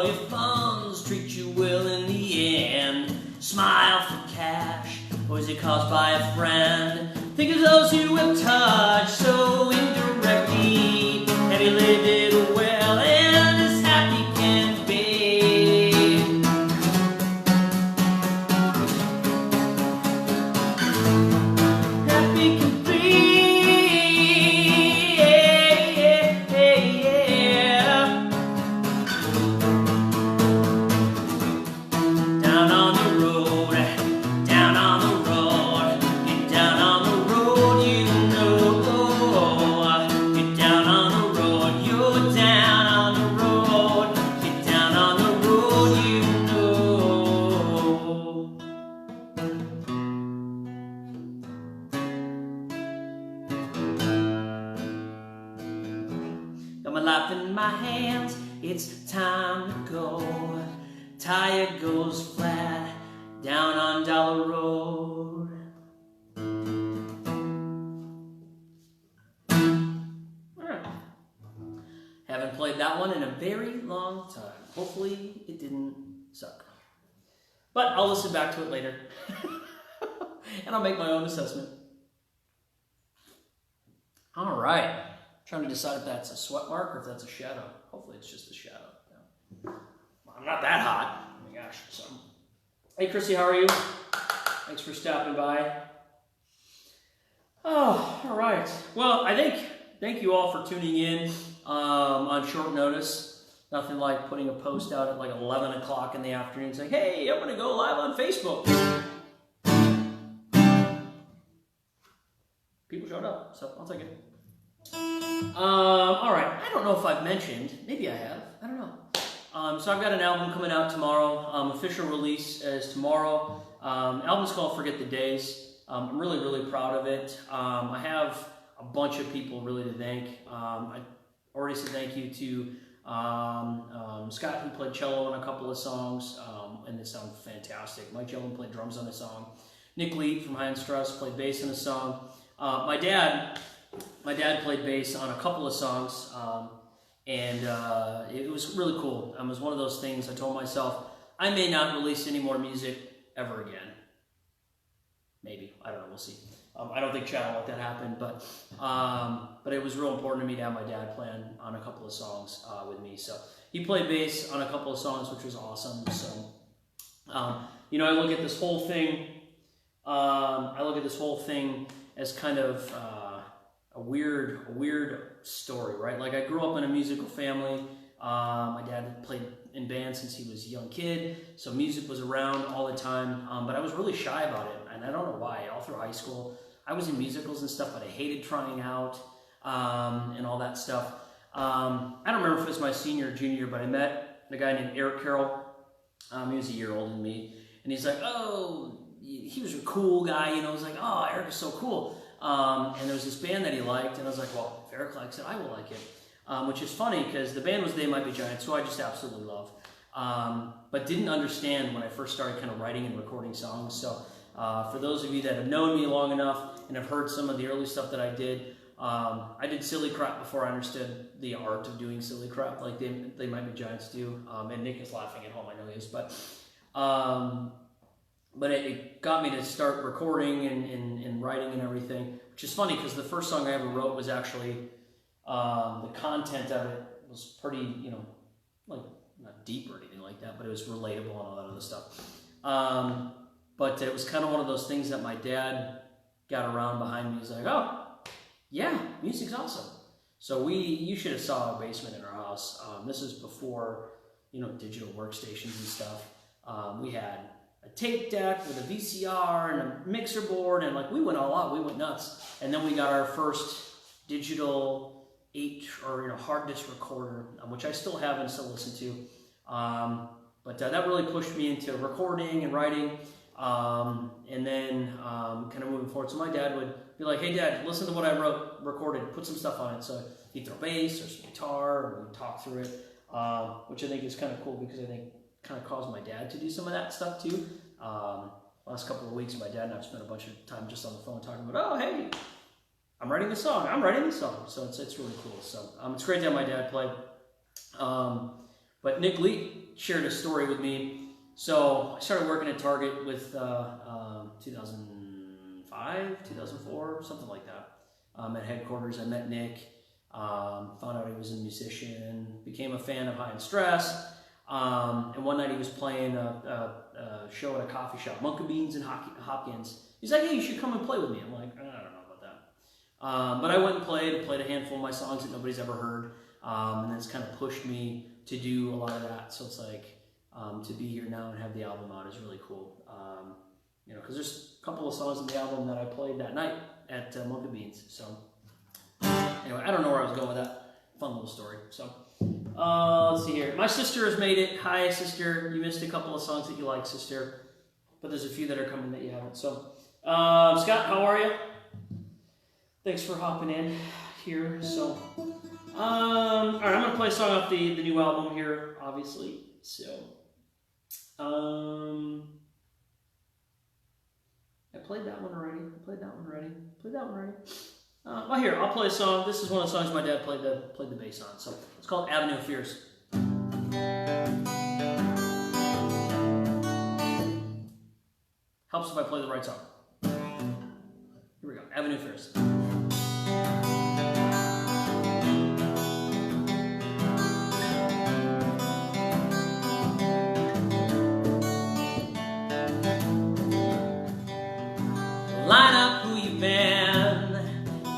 of your funds treat you well in the end? Smile for cash, or is it caused by a friend? Think of those who have touched so indirectly. Have you lived it well and as happy can be? Happy can be. Got my life in my hands, it's time to go. Tire goes flat down on Dollar Road. Alright. Haven't played that one in a very long time. Hopefully it didn't suck. But I'll listen back to it later. And I'll make my own assessment. Alright. Trying to decide if that's a sweat mark or if that's a shadow. Hopefully it's just a shadow. Yeah. Well, I'm not that hot. Oh my gosh. So. Hey Chrissy, how are you? Thanks for stopping by. Oh, all right. Well, thank you all for tuning in on short notice. Nothing like putting a post out at like 11 o'clock in the afternoon saying, hey, I'm going to go live on Facebook. People showed up, so I'll take it. All right, I don't know if I've mentioned, maybe I have, I don't know. So I've got an album coming out tomorrow. Official release is tomorrow. Album's called Forget the Days. I'm really, really proud of it. I have a bunch of people really to thank. I already said thank you to Scott, who played cello on a couple of songs, and it sounded fantastic. Mike Yellen played drums on a song. Nick Lee from High and Stress played bass on a song. My dad played bass on a couple of songs, and it was really cool. It was one of those things I told myself, I may not release any more music ever again. Maybe. I don't know. We'll see. I don't think Chad will let that happen, but it was real important to me to have my dad play on a couple of songs with me. So he played bass on a couple of songs, which was awesome. So, I look at this whole thing. As kind of a weird story, right? Like I grew up in a musical family. My dad had played in bands since he was a young kid, so music was around all the time. But I was really shy about it, and I don't know why. All through high school, I was in musicals and stuff, but I hated trying out and all that stuff. I don't remember if it was my senior or junior, but I met a guy named Eric Carroll. He was a year older than me, and he's like, oh. He was a cool guy, I was like, oh, Eric is so cool. And there was this band that he liked, and I was like, well, if Eric likes it, I will like it. Which is funny, because the band was They Might Be Giants, who I just absolutely love. But didn't understand when I first started kind of writing and recording songs. So for those of you that have known me long enough and have heard some of the early stuff that I did silly crap before I understood the art of doing silly crap, like They Might Be Giants do. And Nick is laughing at home, I know he is. But it got me to start recording and writing and everything, which is funny because the first song I ever wrote was actually, the content of it was pretty, like not deep or anything like that, but it was relatable and all that other stuff. But it was kind of one of those things that my dad got around behind me. He's like, oh, yeah, music's awesome. So you should have saw our basement in our house. This is before, digital workstations and stuff. We had a tape deck with a VCR and a mixer board, and we went all out, we went nuts. And then we got our first digital hard disk recorder, which I still have and still listen to. But that really pushed me into recording and writing, and then kind of moving forward. So my dad would be like, hey Dad, listen to what I recorded, put some stuff on it. So he'd throw bass or some guitar, or we'd talk through it, which I think is kind of cool because I think kind of caused my dad to do some of that stuff too. Last couple of weeks, my dad and I have spent a bunch of time just on the phone talking about, oh, hey, I'm writing this song. So it's really cool. So it's great to have my dad play. But Nick Lee shared a story with me. So I started working at Target with 2005, 2004, something like that. At headquarters, I met Nick, found out he was a musician, became a fan of High and Stress. And one night he was playing a show at a coffee shop, Monkey Beans and Hopkins. He's like, hey, you should come and play with me. I'm like, I don't know about that. But I went and played a handful of my songs that nobody's ever heard. And then it's kind of pushed me to do a lot of that. So it's like, to be here now and have the album out is really cool. You know, because there's a couple of songs in the album that I played that night at Monkey Beans. So anyway, I don't know where I was going with that. Fun little story. So let's see here. My sister has made it. Hi, sister. You missed a couple of songs that you like, sister. But there's a few that are coming that you haven't. So Scott, how are you? Thanks for hopping in here. So all right, I'm gonna play a song off the new album here, obviously. So I played that one already. Well, here, I'll play a song. This is one of the songs my dad played the bass on. So it's called Avenue of Fears. Helps if I play the right song. Here we go, Avenue of Fears. Line up who you've been,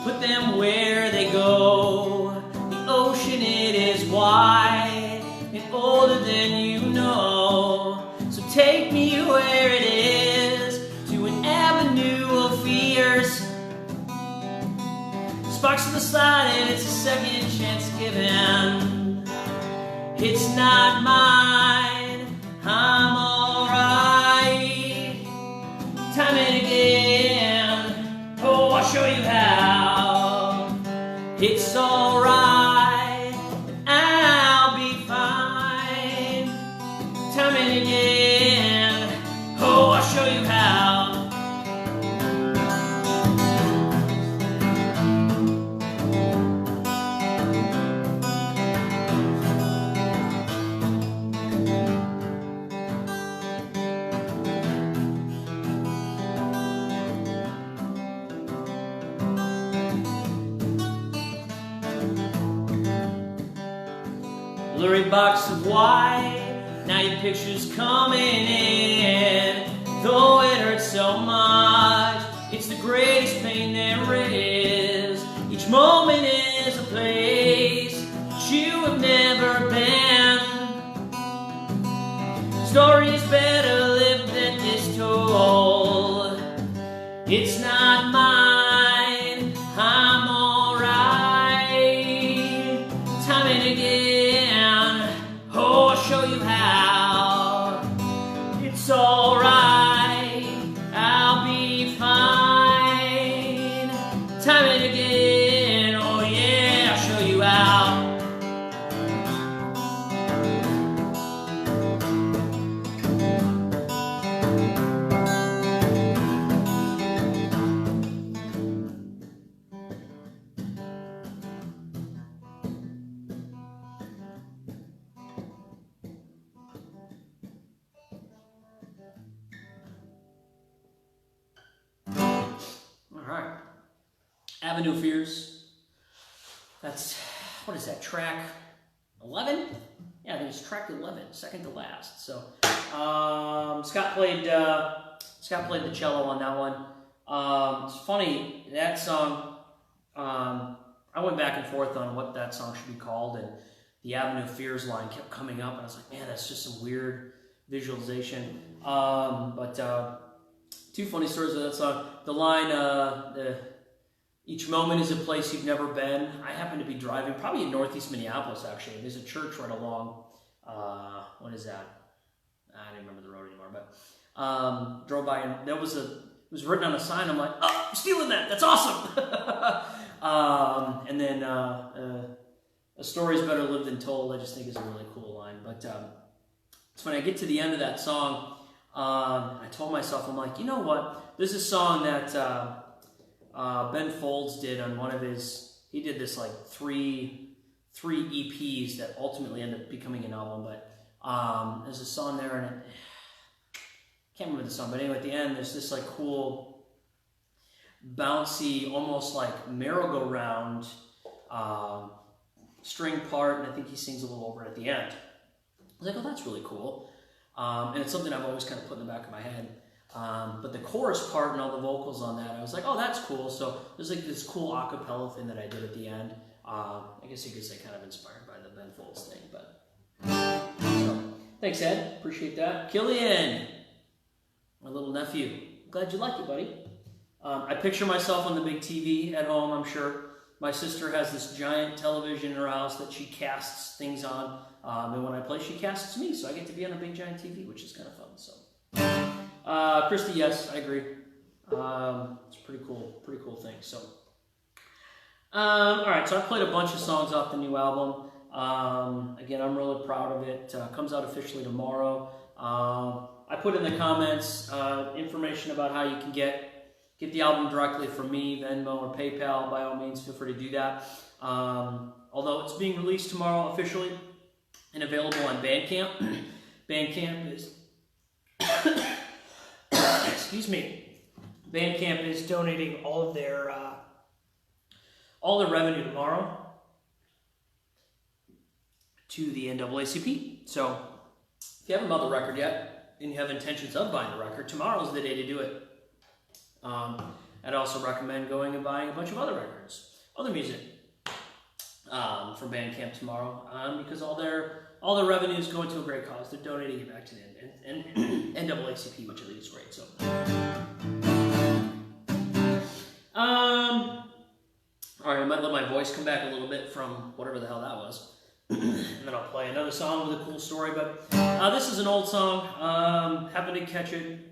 put them where they go. The ocean, it is wide and older than you know. So take me where it is, to an avenue of fears. Sparks on the side and it's a second chance given. It's not mine, I'm alright. Time and again, oh, I'll show you how. It's alright, I'll be fine. Time and again, oh, I'll show you how. Blurry box of white, now your picture's coming in. Though it hurts so much, it's the greatest pain there is. Each moment is a place that you have never been. Story is better lived than is told. It's not mine, I'm alright. Time and again, oh, I'll show you how. It's alright, I'll be fine. Time and again, oh yeah, I'll show you how. Alright, Avenue of Fears. That's, what is that, track 11? Yeah, I think it's track 11, second to last. So, Scott played the cello on that one. It's funny, that song, I went back and forth on what that song should be called, and the Avenue of Fears line kept coming up, and I was like, man, that's just some weird visualization. Two funny stories of that song. The line, each moment is a place you've never been. I happened to be driving, probably in Northeast Minneapolis, actually. There's a church right along, what is that? I don't remember the road anymore, but drove by, and it was written on a sign. I'm like, oh, I'm stealing that. That's awesome. And then a story's better lived than told, I just think is a really cool line. But so when I get to the end of that song, I told myself, I'm like, you know what? This is a song that Ben Folds did on one of his, he did this like 3 3 EPs that ultimately end up becoming an album. But there's a song there, and I can't remember the song, but anyway, at the end, there's this like cool, bouncy, almost like merry-go-round string part, and I think he sings a little over it at the end. I was like, oh, that's really cool. And it's something I've always kind of put in the back of my head. But the chorus part and all the vocals on that, I was like, oh, that's cool. So there's like this cool a cappella thing that I did at the end. I guess you could say kind of inspired by the Ben Folds thing. But so, thanks, Ed. Appreciate that. Killian, my little nephew. Glad you like it, buddy. I picture myself on the big TV at home, I'm sure. My sister has this giant television in her house that she casts things on. And when I play, she casts me. So I get to be on a big giant TV, which is kind of fun. So, Christy, yes, I agree. It's a pretty cool thing. So, all right. So I played a bunch of songs off the new album. Again, I'm really proud of it. Comes out officially tomorrow. I put in the comments information about how you can get the album directly from me, Venmo, or PayPal. By all means, feel free to do that. Although it's being released tomorrow officially and available on Bandcamp. Bandcamp is excuse me. Bandcamp is donating all of their revenue tomorrow to the NAACP. So if you haven't bought the record yet and you have intentions of buying the record, tomorrow's the day to do it. I'd also recommend going and buying a bunch of other records, other music from Bandcamp tomorrow, because all their revenue is going to a great cause. They're donating it back to the NAACP, which I think is great. So, all right, I might let my voice come back a little bit from whatever the hell that was, and then I'll play another song with a cool story. But this is an old song. Happened to catch it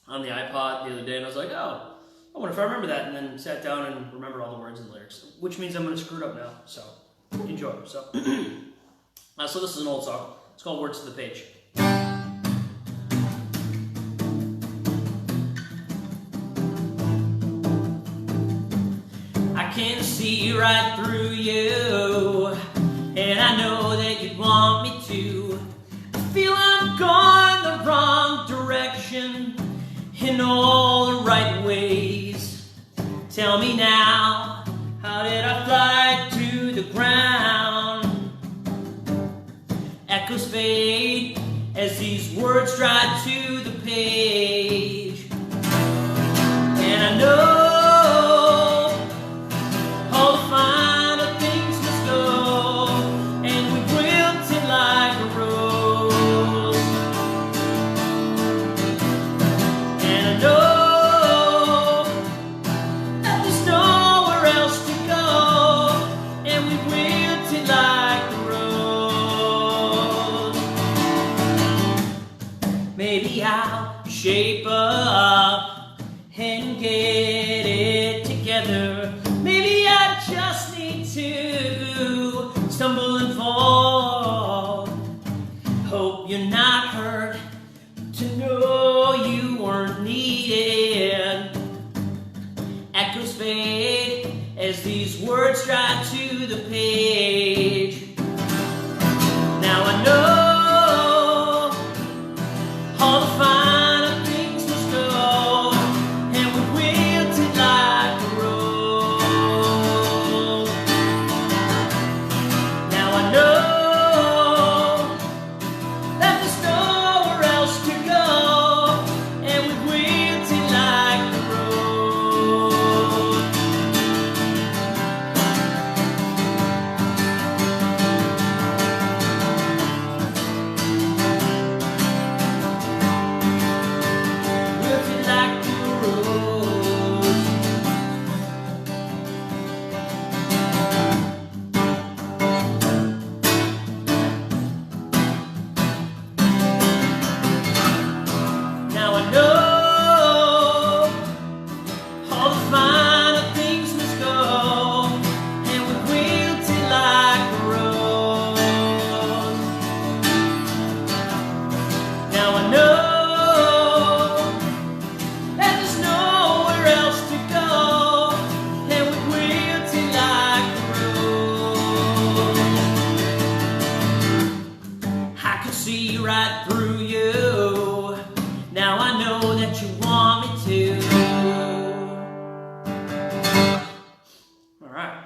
on the iPod the other day, and I was like, oh, I wonder if I remember that, and then sat down and remembered all the words and lyrics, which means I'm going to screw it up now, so enjoy. So, so this is an old song. It's called Words to the Page. I can see right through you, and I know that you'd want me to. I feel I'm going the wrong direction in all the right ways. Tell me now, how did I fly to the ground? Echoes fade as these words dry to the page. And I know all the finer things must go, and we wilted like a rose. And I know that there's nowhere else to go, and we wilted like the rose. Maybe I'll shape up and get it together. Maybe I just need to stumble and fall. Hope you're not hurt to know you weren't needed. Echoes fade as these words dry to the page. Now I know all the finer things must go, and we wilted like a rose. Now I know that there's nowhere else to go, and we wilted like the rose. right through you. Now I know that you want me to. All right.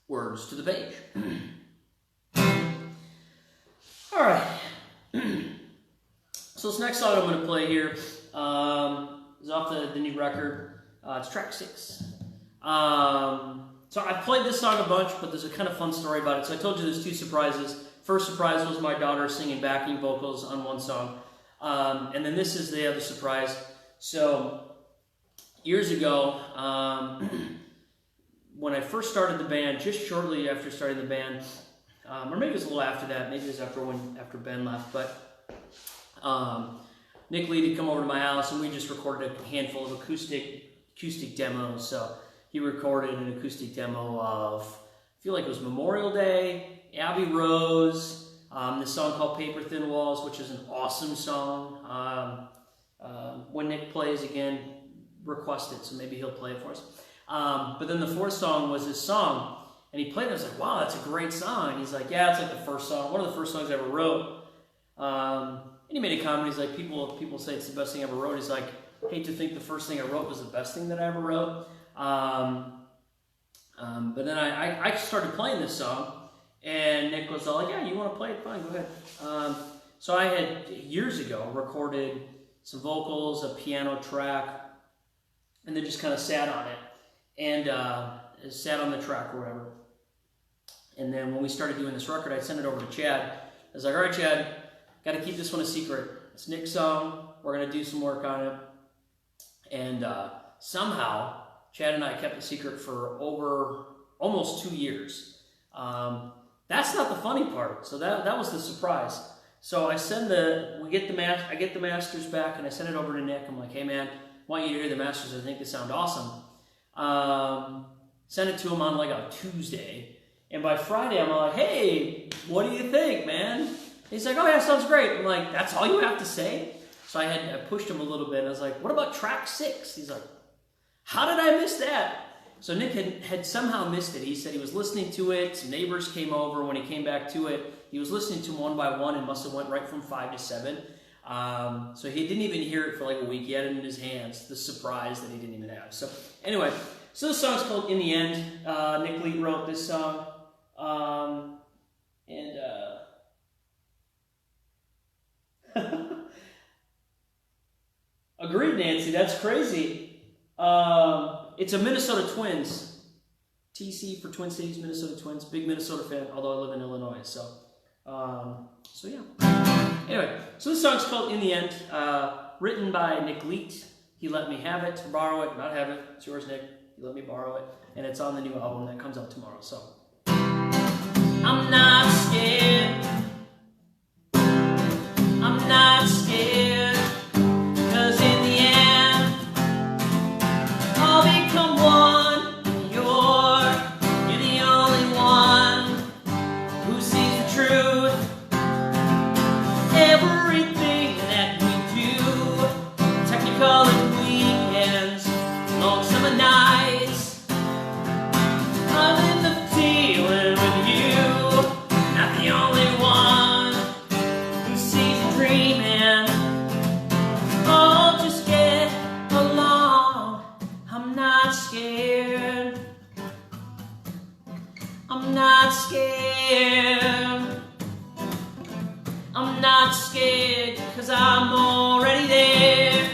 Words to the page. All right. So this next song I'm going to play here is off the new record. It's track 6. So I've played this song a bunch, but there's a kind of fun story about it. So I told you there's 2 surprises. First surprise was my daughter singing backing vocals on one song. And then this is the other surprise. So years ago, when I first started the band, just shortly after starting the band, or maybe it was a little after that, maybe it was after Ben left, but Nick Lee had come over to my house and we just recorded a handful of acoustic demos. So he recorded an acoustic demo of, I feel like it was Memorial Day, Abbey Rose, this song called Paper Thin Walls, which is an awesome song. When Nick plays again, request it, so maybe he'll play it for us. But then the 4th song was this song, and he played it. I was like, wow, that's a great song. And he's like, yeah, it's like the first song, one of the first songs I ever wrote. And he made a comment. He's like, people say it's the best thing I ever wrote. He's like, hate to think the first thing I wrote was the best thing that I ever wrote. But then I started playing this song, and Nick was all like, yeah, you want to play it? Fine, go ahead. So I had, years ago, recorded some vocals, a piano track, and then just kind of sat on it. And sat on the track or whatever. And then when we started doing this record, I sent it over to Chad. I was like, all right, Chad, got to keep this one a secret. It's Nick's song. We're going to do some work on it. And somehow, Chad and I kept the secret for over almost 2 years. That's not the funny part. So that was the surprise. So I get the masters back, and I send it over to Nick. I'm like, hey man, I want you to hear the masters. I think they sound awesome. Sent it to him on like a Tuesday, and by Friday I'm like, hey, what do you think, man? He's like, oh yeah, sounds great. I'm like, that's all you have to say? So I pushed him a little bit, and I was like, what about track 6? He's like, how did I miss that? So Nick had somehow missed it. He said he was listening to it, some neighbors came over. When he came back to it, he was listening to them one by one and must have went right from 5 to 7. So he didn't even hear it for like a week. He had it in his hands, the surprise that he didn't even have. So anyway, so this song's called In the End. Nick Lee wrote this song. Agreed, Nancy, that's crazy. It's a Minnesota Twins. TC for Twin Cities, Minnesota Twins. Big Minnesota fan, although I live in Illinois. So yeah. Anyway, so this song's called In the End, written by Nick Leet. He let me have it, borrow it, not have it. It's yours, Nick. He let me borrow it. And it's on the new album that comes out tomorrow. So I'm not scared. I'm not scared. 'Cause in the end, I'll become one. You're the only one who sees the truth. Everything that we do, Technicolor weekends, long summer nights, I'm in the feeling with you. Not the only one who sees the dreaming. Oh, just get along. I'm not scared. I'm not scared. I'm not scared, 'cause I'm already there.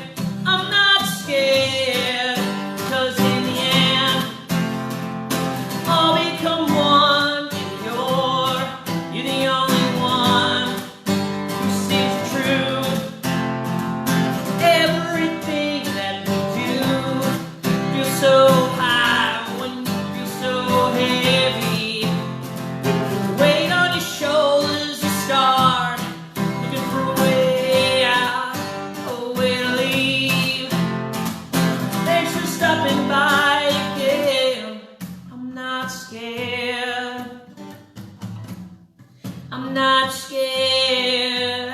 I'm not scared, 'cause in the end, I'll become one. And you're the only one who sees the truth. Everything that we do feels so high when you feel so heavy. With the weight on your shoulders, you start looking for a way out, a way to leave. Thanks for stopping by again. I'm not scared. I'm not scared.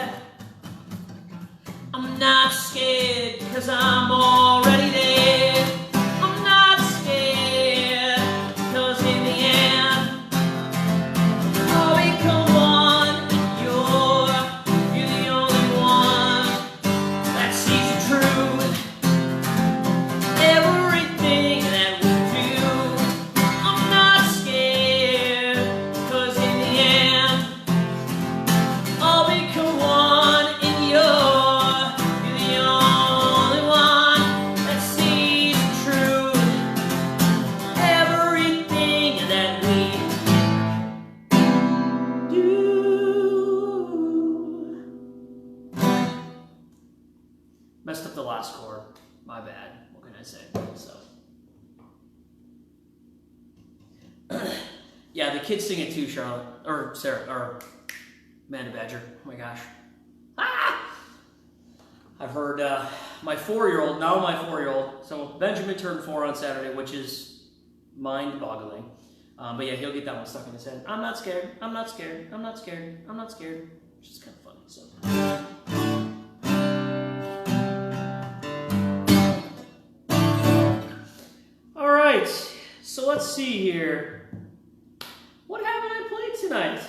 I'm not scared, 'cause I'm already there. I'm not scared, 'cause in the end, I'll become one. And you're the Messed up the last chord. My bad. What can I say? So. Yeah, the kids sing it too, Charlotte. Or Sarah. Or Amanda Badger. Oh my gosh. Ah! I've heard my 4-year-old, now my 4-year-old, so Benjamin turned 4 on Saturday, which is mind-boggling. But yeah, he'll get that one stuck in his head. I'm not scared. I'm not scared. I'm not scared. I'm not scared. Which is kind of funny. So. All right. So let's see here. What haven't I played tonight?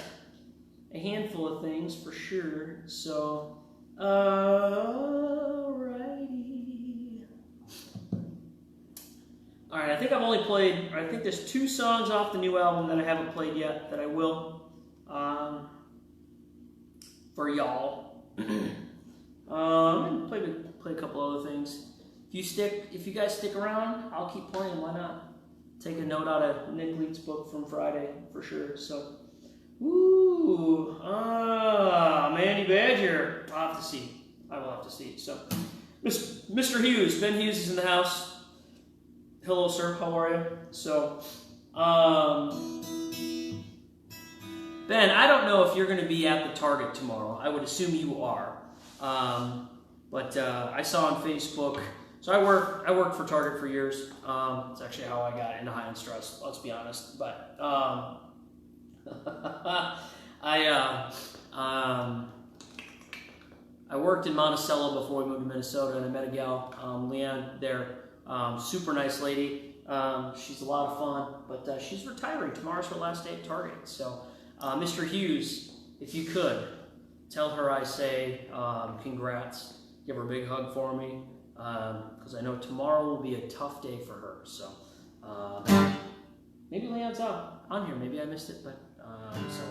A handful of things for sure. So, alrighty. All right, I think I've only played, I think there's 2 songs off the new album that I haven't played yet that I will for y'all. Play a couple other things. If you guys stick around, I'll keep playing. Why not? Take a note out of Nick Leak's book from Friday for sure. So, ooh, Mandy Badger. I'll have to see. I will have to see. So, Mr. Hughes, Ben Hughes is in the house. Hello, sir. How are you? So, Ben, I don't know if you're going to be at the Target tomorrow. I would assume you are. But I saw on Facebook. So I worked for Target for years. It's actually how I got into high-end stress. Let's be honest. But I worked in Monticello before we moved to Minnesota, and I met a gal, Leanne, there. Super nice lady. She's a lot of fun, but she's retiring. Tomorrow's her last day at Target. So, Mr. Hughes, if you could, tell her I say congrats. Give her a big hug for me, because I know tomorrow will be a tough day for her. So, maybe Leanne's on here. Maybe I missed it, but so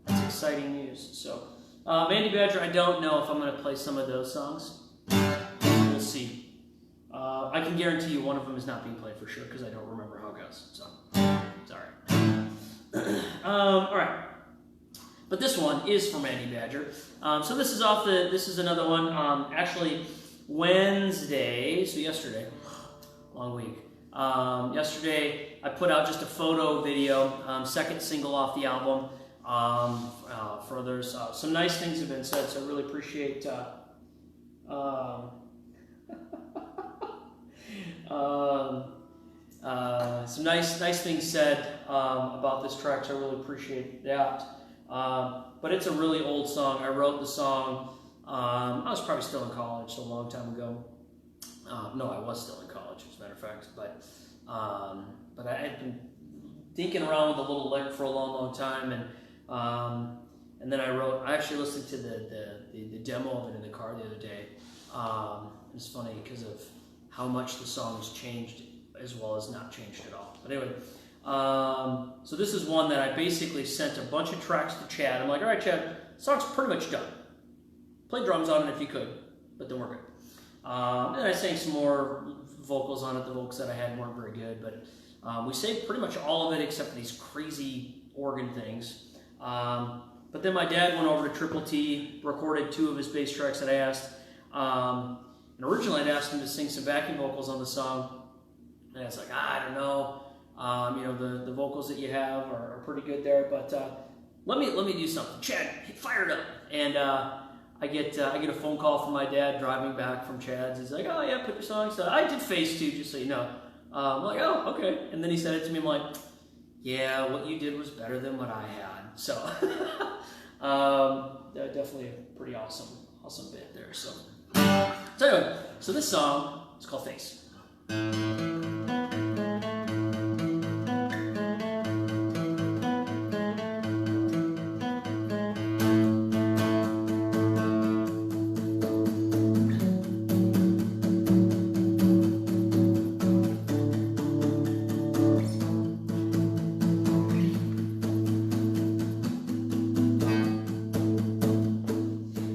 that's exciting news. So, Mandy Badger, I don't know if I'm going to play some of those songs. We'll see. I can guarantee you one of them is not being played for sure because I don't remember how it goes. So, it's all right. All right. But this one is for Mandy Badger. So this is this is another one. Actually, Wednesday, so yesterday, long week. Yesterday, I put out just a photo video, second single off the album. For others, some nice things have been said, so I really appreciate some nice things said about this track, so I really appreciate that. But it's a really old song. I wrote the song, I was probably still in college, so a long time ago. No, I was still in college, as a matter of fact, but I had been thinking around with a little lick for a long time, and then I actually listened to the demo of it in the car the other day. It's funny because of how much the song has changed as well as not changed at all. But anyway, so this is one that I basically sent a bunch of tracks to Chad. I'm like, all right, Chad, the song's pretty much done. Play drums on it if you could, but then we're good. And I sang some more vocals on it. The vocals that I had weren't very good, but we saved pretty much all of it except for these crazy organ things. But then my dad went over to Triple T, recorded 2 of his bass tracks that I asked. And originally I'd asked him to sing some backing vocals on the song. And I was like, I don't know. You know, the vocals that you have are pretty good there, but let me do something. Chad, fire it up. And I get a phone call from my dad driving back from Chad's. He's like, oh yeah, put your songs. So I did Phase 2, just so you know. I'm like, oh, okay. And then he said it to me. I'm like, yeah, what you did was better than what I had. So definitely a pretty awesome bit there. So anyway, so this song is called Face.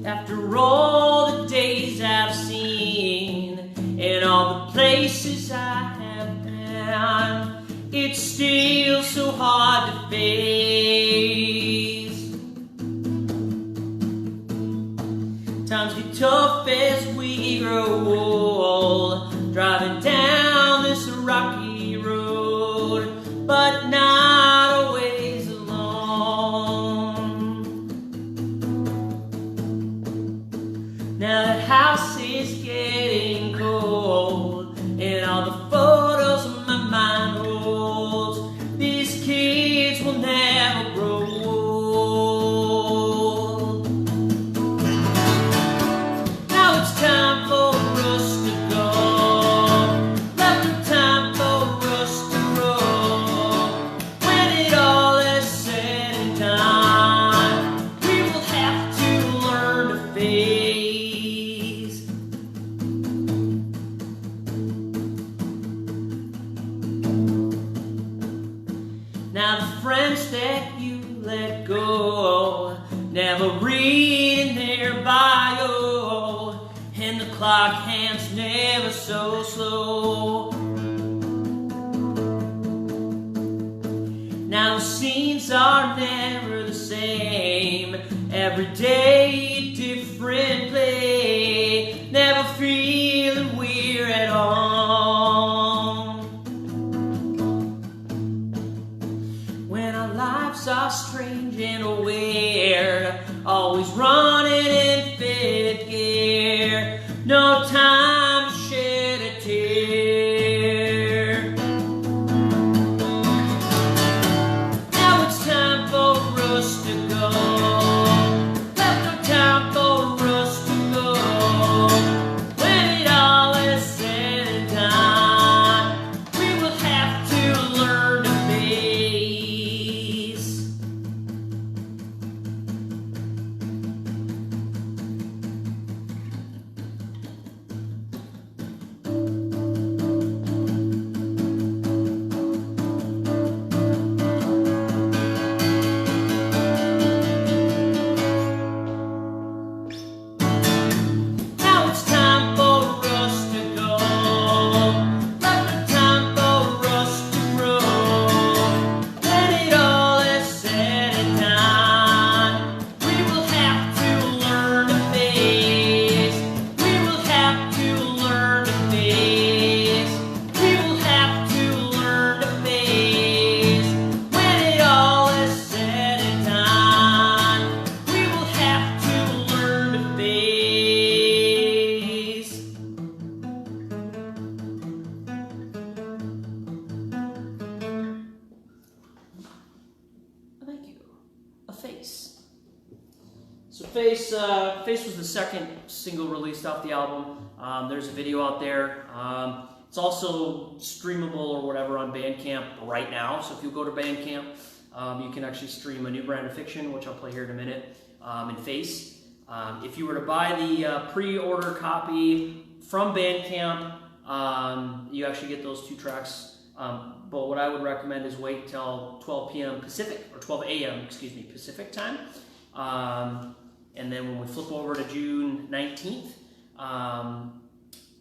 After all the days I've seen and all the places I have been, it's still so hard to face. Times get tough as we grow old, driving down this rocky road, but not always alone. Now the house is getting cold, and all the photos my mind holds, these kids will never grow old. Now it's time for us to go, left no time for us to roll. When it all is said and done, we will have to learn to face. Now the friends that you let go never read in their bio, and the clock hands never so slow. Now the scenes are never the same, every day a different play, never feeling we're at home. When our lives are strange and weird, always running in fifth gear, no time to shed a tear. Now it's time for us to go, left no time for us to go. When it all is said and done, we will have to learn to face. Now it's time for us to go, left no time for us to grow. When it all is said and done, we will have to learn to face. We will have to learn to face. We will have to learn to face. When it all is said and done, we will have to learn to face. Thank you. A Face. So Face was the second single released off the album. There's a video out there. It's also streamable or whatever on Bandcamp right now. So if you go to Bandcamp, you can actually stream A New Brand of Fiction, which I'll play here in a minute, and Face. If you were to buy the pre-order copy from Bandcamp, you actually get those two tracks. But what I would recommend is wait until 12 p.m. Pacific, or 12 a.m., excuse me, Pacific time. And then when we flip over to June 19th,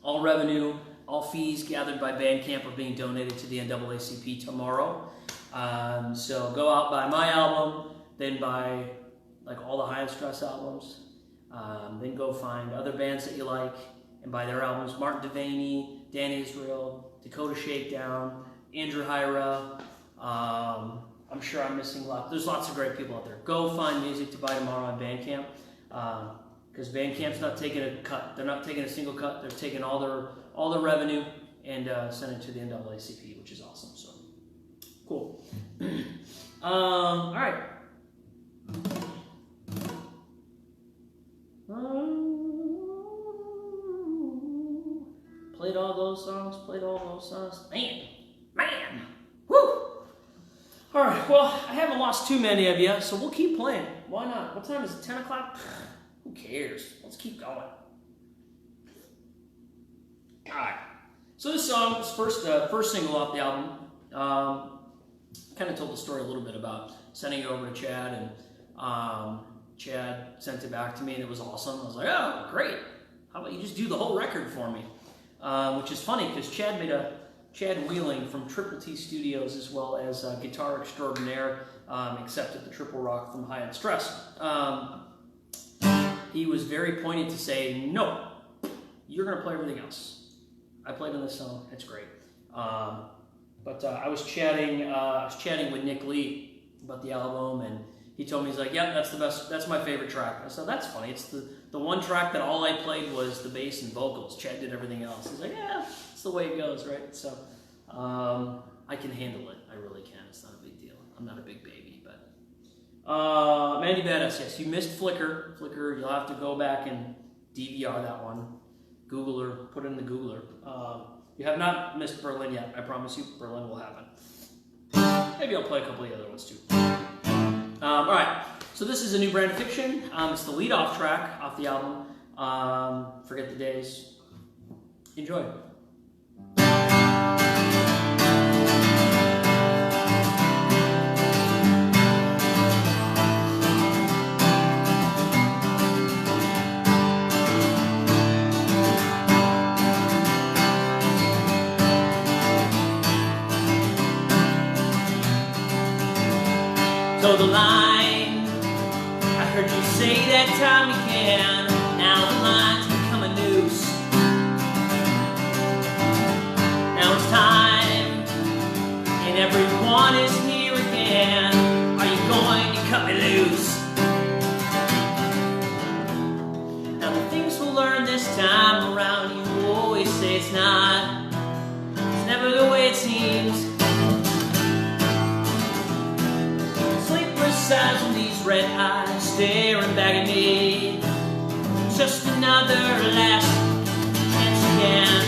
all revenue, all fees gathered by Bandcamp are being donated to the NAACP tomorrow. So go out, buy my album, then buy like all the High on Stress albums. Then go find other bands that you like and buy their albums. Martin Devaney, Dan Israel, Dakota Shakedown, Andrew Hyra. I'm sure I'm missing lots. There's lots of great people out there. Go find music to buy tomorrow on Bandcamp, because Bandcamp's not taking a cut. They're not taking a single cut. They're taking all their revenue and sending it to the NAACP, which is awesome. So cool. All right. Played all those songs. Man, woo! All right, well, I haven't lost too many of you, so we'll keep playing. Why not? What time is it, 10 o'clock? Who cares? Let's keep going. All right, so this song is first single off the album. Kind of told the story a little bit about sending it over to Chad, and Chad sent it back to me, and it was awesome. I was like, oh, great. How about you just do the whole record for me? Which is funny, because Chad Wheeling from Triple T Studios, as well as guitar extraordinaire, accepted the Triple Rock from High on Stress. he was very pointed to say, no, you're going to play everything else. I played on this song. It's great. But I was chatting with Nick Lee about the album, and he told me, he's like, yeah, that's the best. That's my favorite track. I said, that's funny. It's the one track that all I played was the bass and vocals. Chad did everything else. He's like, yeah, it's the way it goes, right? So I can handle it. I really can. It's not a big deal. I'm not a big baby, but Mandy Badass. Yes, you missed Flickr. Flickr. You'll have to go back and DVR that one. Googler. Put it in the Googler. You have not missed Berlin yet. I promise you, Berlin will happen. Maybe I'll play a couple of the other ones too. All right, so this is a new brand of fiction. It's the lead-off track off the album, Forget the Days. Enjoy. So the line, I heard you say that time you can. Now the line's become a noose. Now it's time, and everyone is here again. Are you going to cut me loose? Now the things we'll learn this time around, you always say it's not. It's never the way it seems. Size of these red eyes staring back at me. Just another last chance again.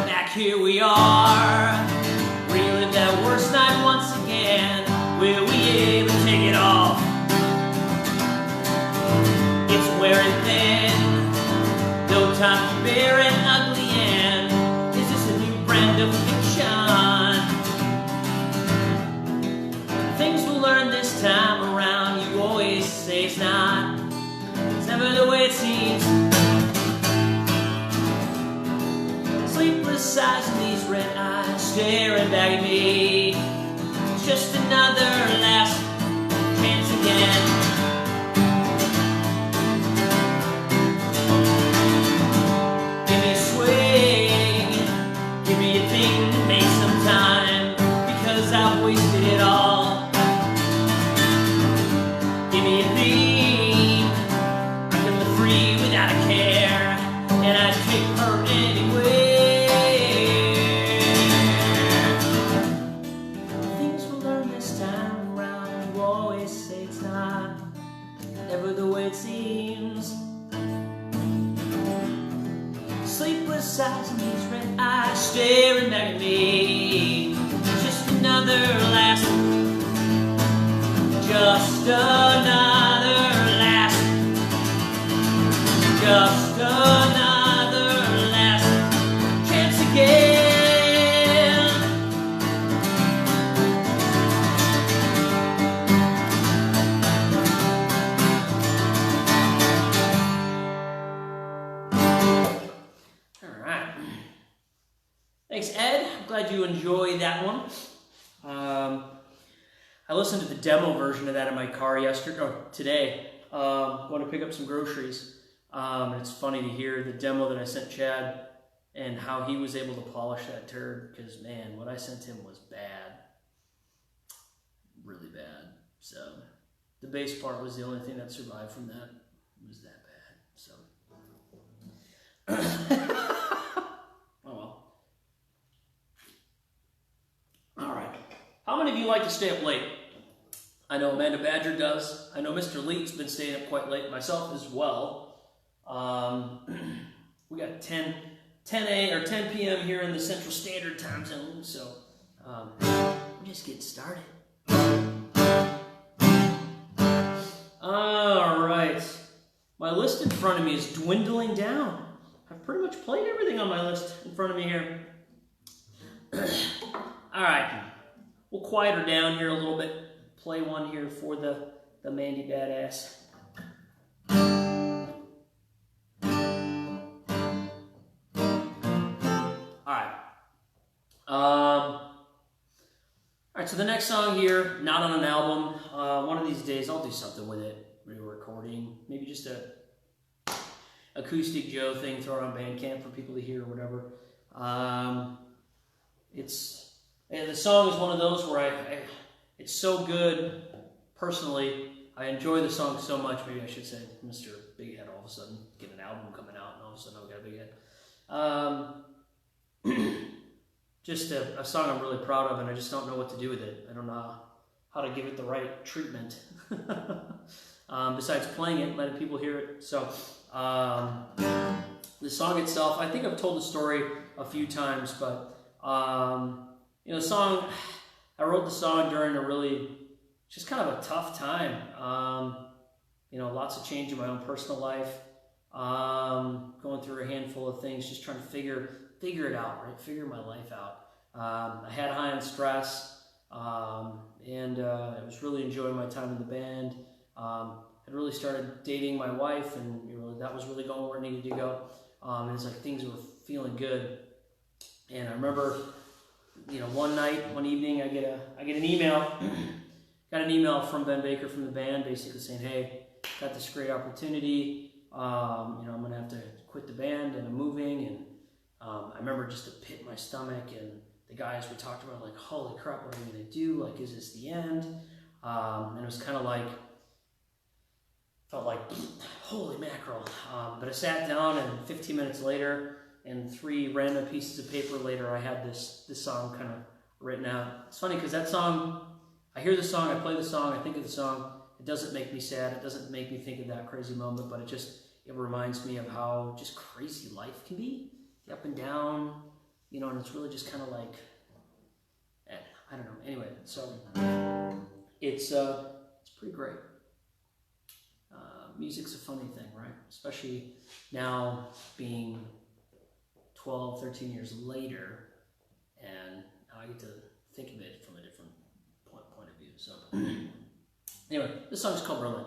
Back here we are. That worst night once again. Will we ever take it off? It's wearing thin. No time to bear an ugly end. Is this a new brand of fiction? Things we'll learn this time around. You always say it's not. It's never the way it seems. Sleepless eyes and these red eyes staring back at me. Just another last chance again. Give me a swing, give me a thing to make some time, because I've wasted it all. Give me a theme, I can live free without a care, and I'd take her anyway. Never the way it seems. Sleepless eyes and these red eyes staring back at me. Just another last. Just another last. Just another last chance again. Thanks, Ed. I'm glad you enjoyed that one. I listened to the demo version of that in my car today. Going to pick up some groceries. It's funny to hear the demo that I sent Chad and how he was able to polish that turd. Because, man, what I sent him was bad. Really bad. So, the bass part was the only thing that survived from that. It was that bad. So. How many of you like to stay up late? I know Amanda Badger does. I know Mr. Leet's been staying up quite late, myself as well. We got 10 p.m. here in the Central Standard Time Zone, so we're just getting started. All right. My list in front of me is dwindling down. I've pretty much played everything on my list in front of me here. All right. We'll quiet her down here a little bit. play one here for the Mandy Badass. Alright, so the next song here, not on an album. One of these days I'll do something with it, re-recording, maybe just a acoustic Joe thing, throw it on Bandcamp for people to hear or whatever. The song is one of those where it's so good personally. I enjoy the song so much. Maybe I should say Mr. Big Head all of a sudden get an album coming out and all of a sudden I've got a big head. Just a song I'm really proud of, and I just don't know what to do with it. I don't know how to give it the right treatment. Besides playing it, letting people hear it. So the song itself, I think I've told the story a few times, but the song, I wrote the song during a really, just kind of a tough time. Lots of change in my own personal life, going through a handful of things, just trying to figure it out, right? Figure my life out. I had high on stress, and I was really enjoying my time in the band. I'd really started dating my wife, and that was really going where it needed to go. And it's like things were feeling good. And I remember, one evening, I get an email. Got an email from Ben Baker from the band, basically saying, "Hey, got this great opportunity. I'm gonna have to quit the band, and I'm moving." And I remember just a pit in my stomach, and the guys we talked about, like, holy crap, what are we gonna do? Like, is this the end? And it was kind of like, felt like, holy mackerel. But I sat down, and 15 minutes later, and 3 random pieces of paper later, I had this song kind of written out. It's funny because that song, I hear the song, I play the song, I think of the song. It doesn't make me sad. It doesn't make me think of that crazy moment, but it reminds me of how just crazy life can be. Up and down, and it's really just kind of like, I don't know. Anyway, so it's pretty great. Music's a funny thing, right? Especially now being 12, 13 years later, and now I get to think of it from a different point of view. So anyway, this song is called Berlin.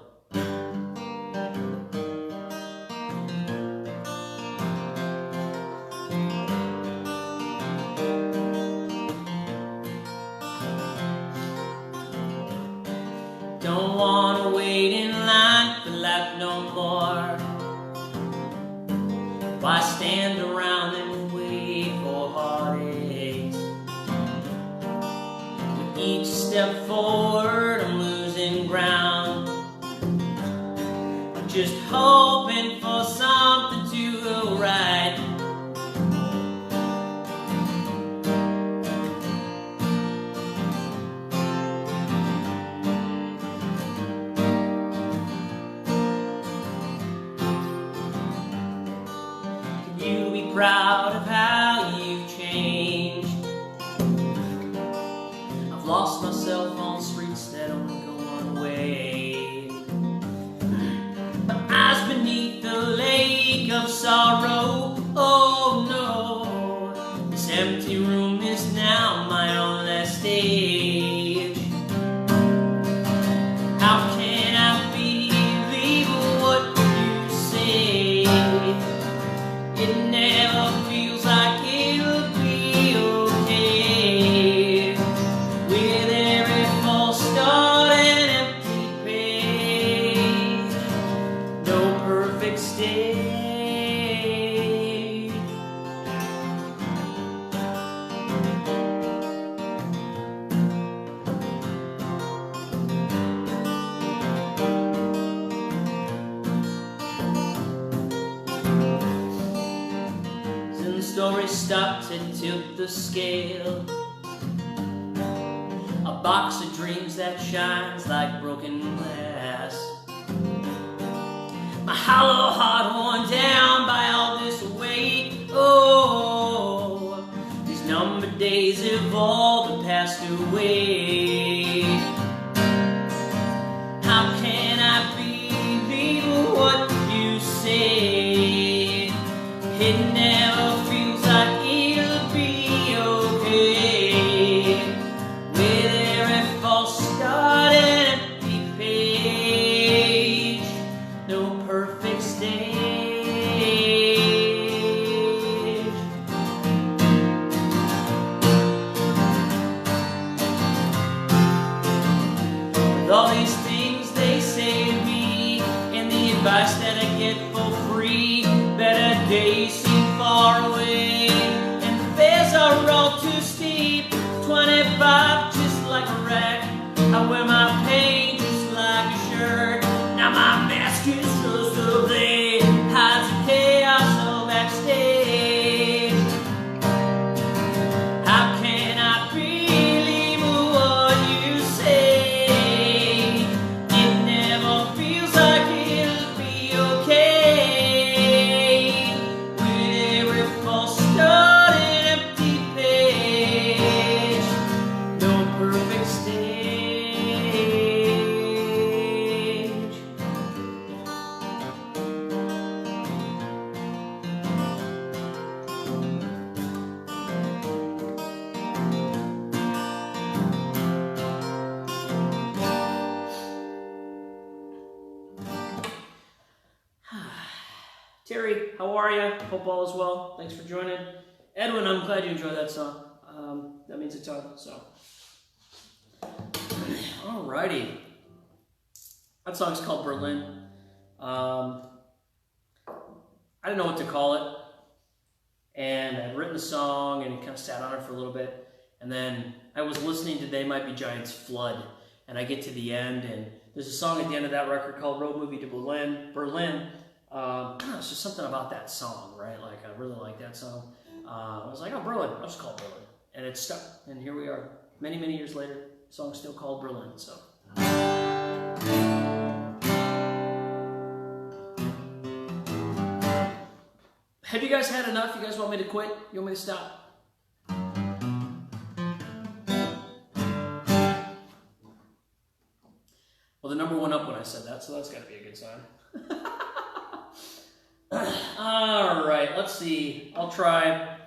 Don't wanna wait in line for life no more. Why stand around and wait for heartaches? With each step forward, I'm losing ground. I'm just hoping for something to go right. Proud of how you've changed. I've lost myself on streets that only go one way. But eyes beneath the lake of sorrow. Oh no, this empty room is now my own last stage. How can I believe what you say? It never feels like it'll be okay. With every false start and empty page, no perfect state. Stories start to tilt the scale. A box of dreams that shines like broken glass. My hollow heart worn down by all this weight. Oh, these numbered days have all passed away. How can I believe what you say? It never feels like it'll be okay. With every false start advice that I get for free. Better days seem far away, and the fares are all too steep. 25 just like a wreck. I wear my pain just like a shirt. Now my mask is so slowly hides the chaos of backstage. How can I believe what you say? It never feels like it'll be okay. With every false start and empty page, no perfect stage. Terry, how are you? Hope all is well. Thanks for joining. Edwin, I'm glad you enjoyed that song. That means a ton. So, alrighty. That song's called Berlin. I didn't know what to call it, and I'd written the song and kind of sat on it for a little bit, and then I was listening to They Might Be Giants' Flood, and I get to the end, and there's a song at the end of that record called Road Movie to Berlin. It's just something about that song, right? Like, I really like that song. I was like, oh, Berlin. I'll just call it Berlin. And it stuck. And here we are. Many, many years later, the song's still called Berlin. So. Have you guys had enough? You guys want me to quit? You want me to stop? Well, the number went up when I said that, so that's got to be a good sign. All right, let's see. I'll try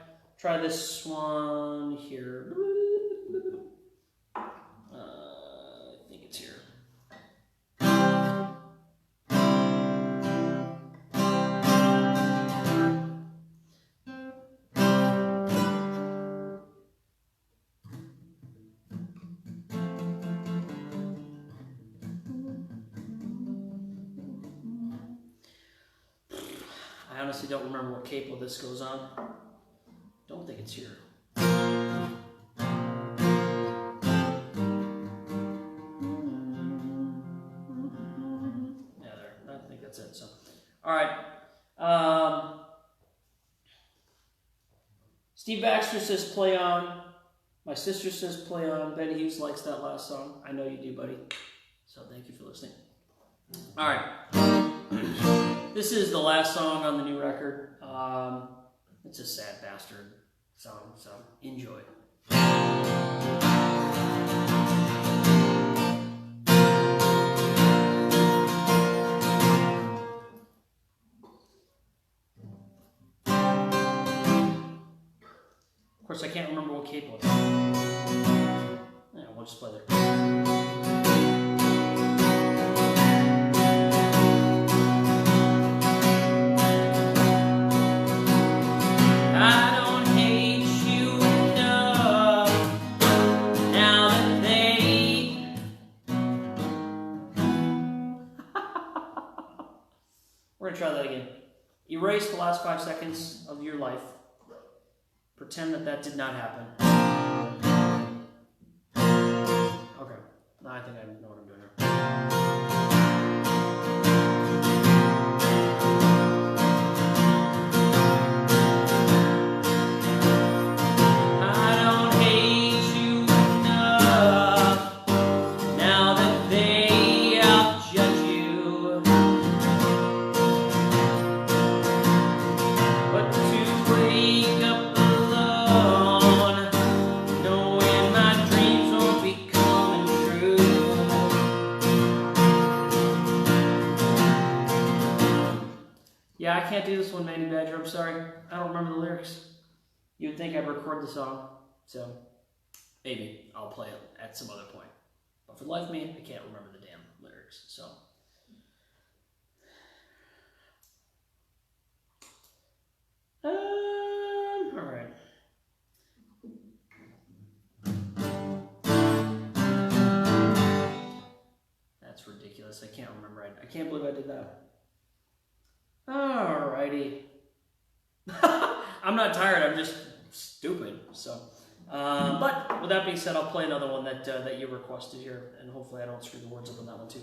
this one here. I think it's here. I honestly don't remember what capo this goes on. Don't think it's here. Yeah, there. I think that's it. So, all right. Steve Baxter says play on. My sister says play on. Betty Hughes likes that last song. I know you do, buddy. So thank you for listening. All right. This is the last song on the new record. It's a sad bastard song, so enjoy. Of course, I can't remember what capo it is. Yeah, we'll just play there. We're going to try that again. Erase the last 5 seconds of your life. Pretend that did not happen. Okay. Now I think I know what I'm doing here. Yeah, I can't do this one, Manny Badger. I'm sorry. I don't remember the lyrics. You would think I'd record the song, so maybe I'll play it at some other point. But for the life of me, I can't remember the damn lyrics, so. All right. That's ridiculous. I can't remember. I can't believe I did that. Alrighty. I'm not tired, I'm just stupid. So, but with that being said, I'll play another one that you requested here, and hopefully I don't screw the words up on that one too.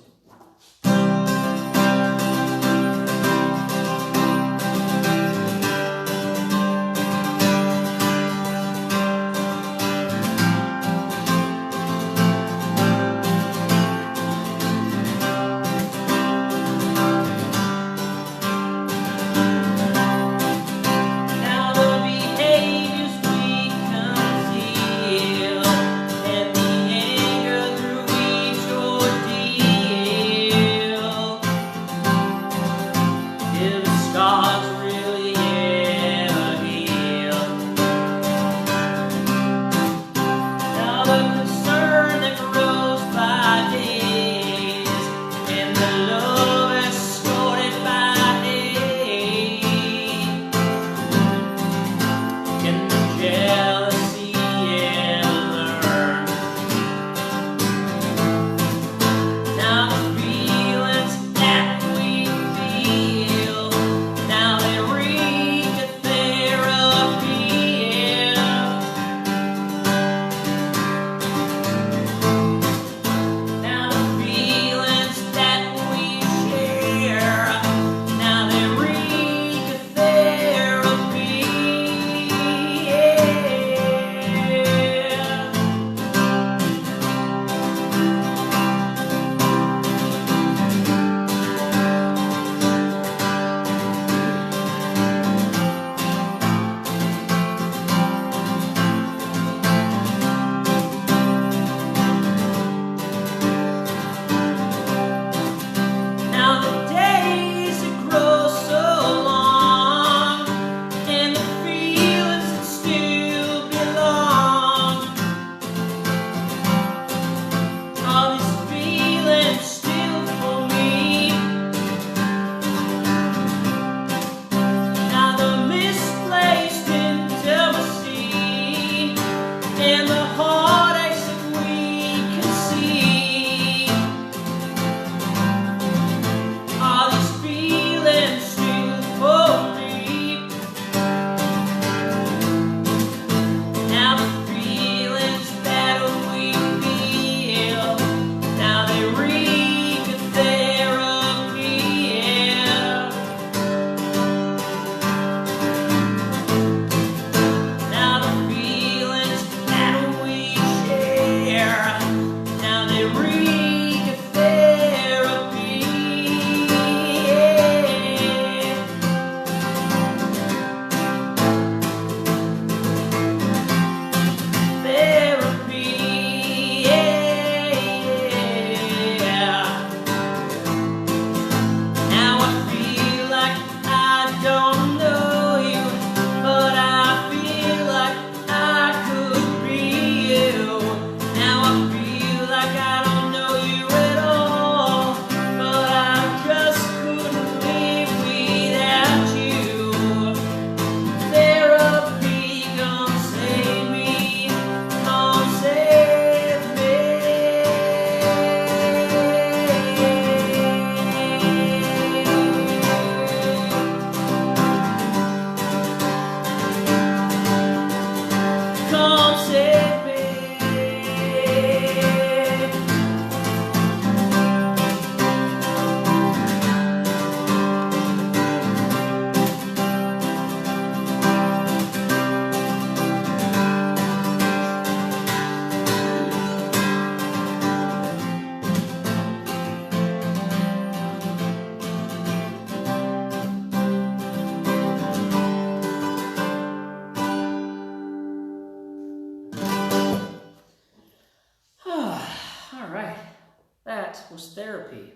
Was therapy.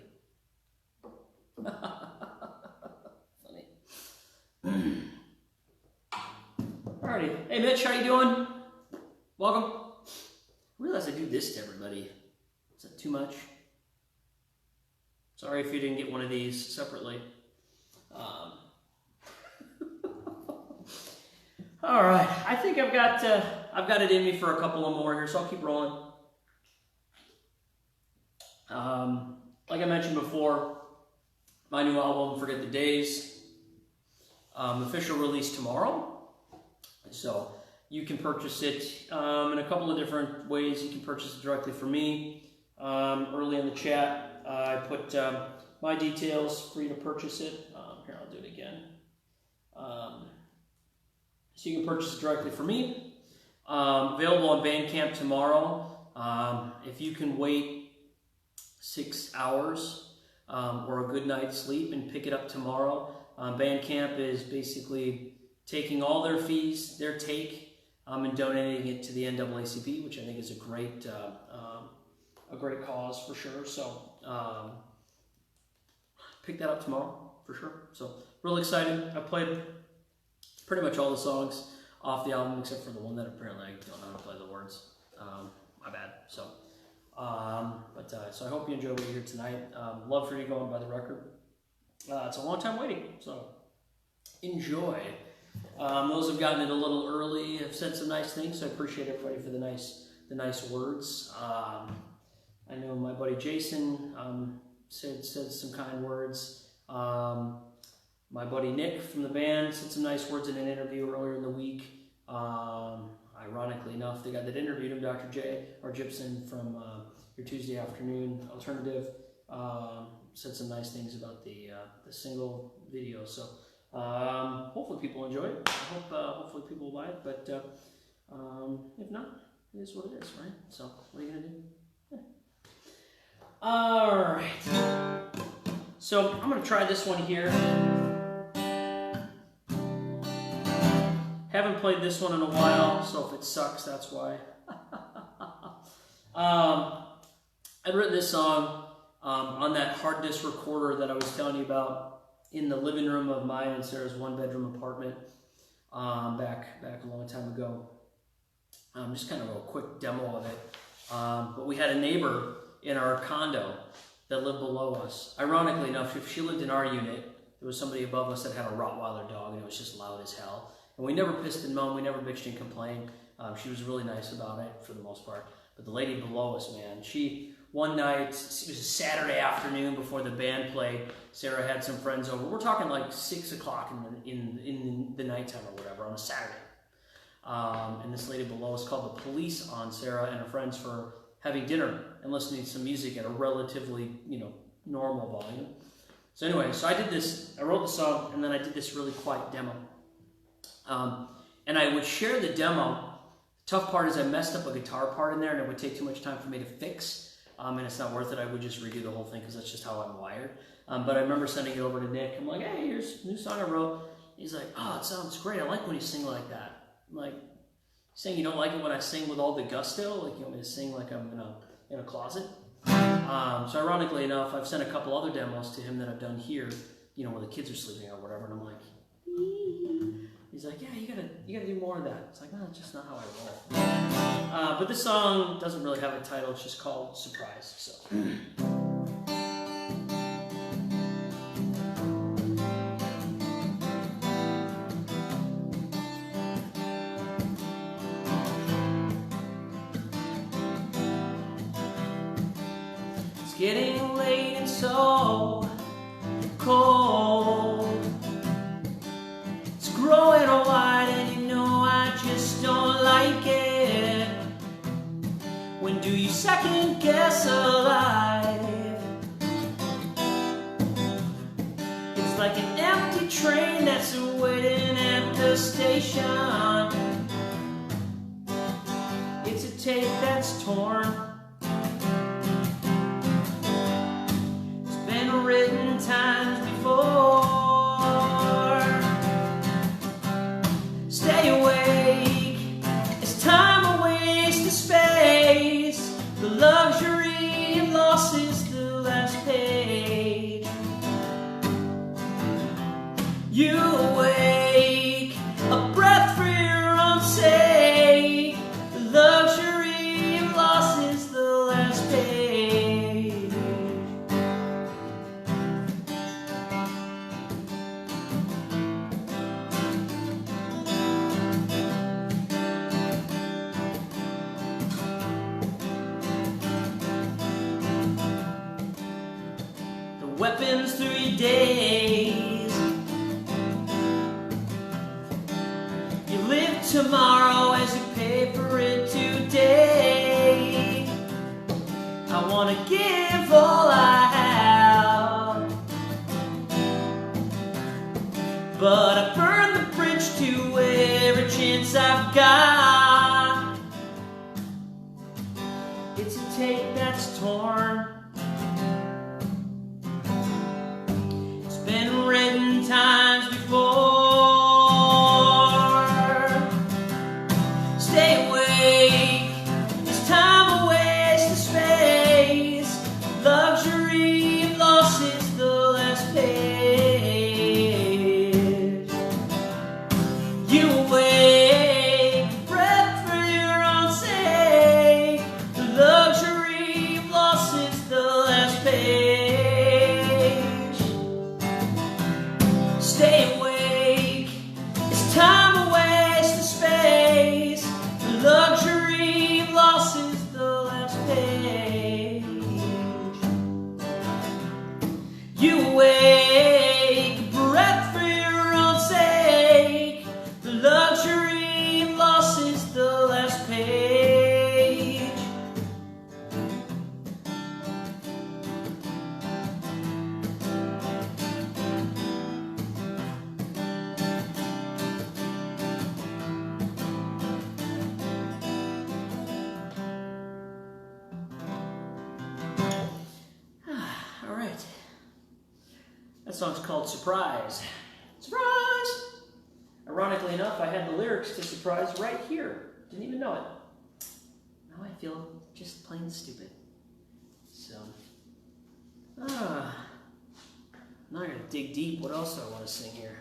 Funny. Alrighty. Hey Mitch, how you doing? Welcome. I realize I do this to everybody. Is that too much? Sorry if you didn't get one of these separately. Alright, I think I've got it in me for a couple of more here, so I'll keep rolling. Like I mentioned before, my new album, Forget the Days, Official release tomorrow. So you can purchase it in a couple of different ways. You can purchase it directly from me. Early in the chat, I put my details for you to purchase it. Here, I'll do it again. So you can purchase it directly from me. Available on Bandcamp tomorrow. If you can wait 6 hours or a good night's sleep and pick it up tomorrow, Bandcamp is basically taking all their fees, their take, and donating it to the NAACP, which I think is a great cause for sure. So pick that up tomorrow for sure. So real excited. I played pretty much all the songs off the album except for the one that apparently I don't know how to play the words. My bad. So, so I hope you enjoy what you hear tonight. Love for you to go and buy the record. It's a long time waiting, so enjoy. Those who've gotten it a little early have said some nice things, so I appreciate everybody for the nice words. I know my buddy Jason said some kind words. My buddy Nick from the band said some nice words in an interview earlier in the week. Ironically enough, the guy that interviewed him, Dr. J. or Gibson from Your Tuesday Afternoon Alternative, said some nice things about the single video. So hopefully people enjoy it. I hope hopefully people will buy it. But if not, it is what it is, right? So what are you gonna do? Yeah. All right. So I'm gonna try this one here. Haven't played this one in a while, so if it sucks, that's why. I'd written this song on that hard disk recorder that I was telling you about in the living room of mine and Sarah's one-bedroom apartment back a long time ago. Just kind of a quick demo of it. But we had a neighbor in our condo that lived below us. Ironically enough, if she lived in our unit, there was somebody above us that had a Rottweiler dog, and it was just loud as hell. And we never pissed and moaned, we never bitched and complained. She was really nice about it for the most part. But the lady below us, man, one night, it was a Saturday afternoon before the band played, Sarah had some friends over. We're talking like 6 o'clock in the nighttime or whatever on a Saturday. And this lady below us called the police on Sarah and her friends for having dinner and listening to some music at a relatively, normal volume. So anyway, so I wrote the song, and then I did this really quiet demo. And I would share the demo. The tough part is I messed up a guitar part in there, and it would take too much time for me to fix. And it's not worth it. I would just redo the whole thing because that's just how I'm wired. But I remember sending it over to Nick. I'm like, hey, here's a new song I wrote. He's like, oh, it sounds great. I like when you sing like that. I'm like, saying you don't like it when I sing with all the gusto? Like you want me to sing like I'm in a closet? So ironically enough, I've sent a couple other demos to him that I've done here, where the kids are sleeping or whatever, and I'm like, he's like, yeah, you gotta do more of that. It's like, no, it's just not how I roll. But this song doesn't really have a title. It's just called Surprise. So. It's getting late and so cold. Growing wide and I just don't like it. When do you second guess alive? It's like an empty train that's waiting at the station. It's a tape that's torn. It's been written times before. Stay awake, it's time awaits the space. The luxury of loss is the last page. You awake, a breath for your own sake. The luxury of loss is the last page. Weapons 3 days. tomorrow as you pay for it today. I wanna give all I have, but I burn the bridge to every chance I've got. It's a tape that's torn. It's been written times before. Stay awake, it's time a waste of space. Luxury of loss is the last page. You awake, breath for your own sake. The luxury of loss is the last page. Stay awake, it's time a waste of space. The luxury of loss is the last page. You awake, breath for your own sake. The luxury of loss is the last page. All right. That song's called Surprise. Surprise! Ironically enough, I had the lyrics to Surprise right here. Didn't even know it. Now I feel just plain stupid. So, I'm not gonna dig deep. What else do I want to sing here?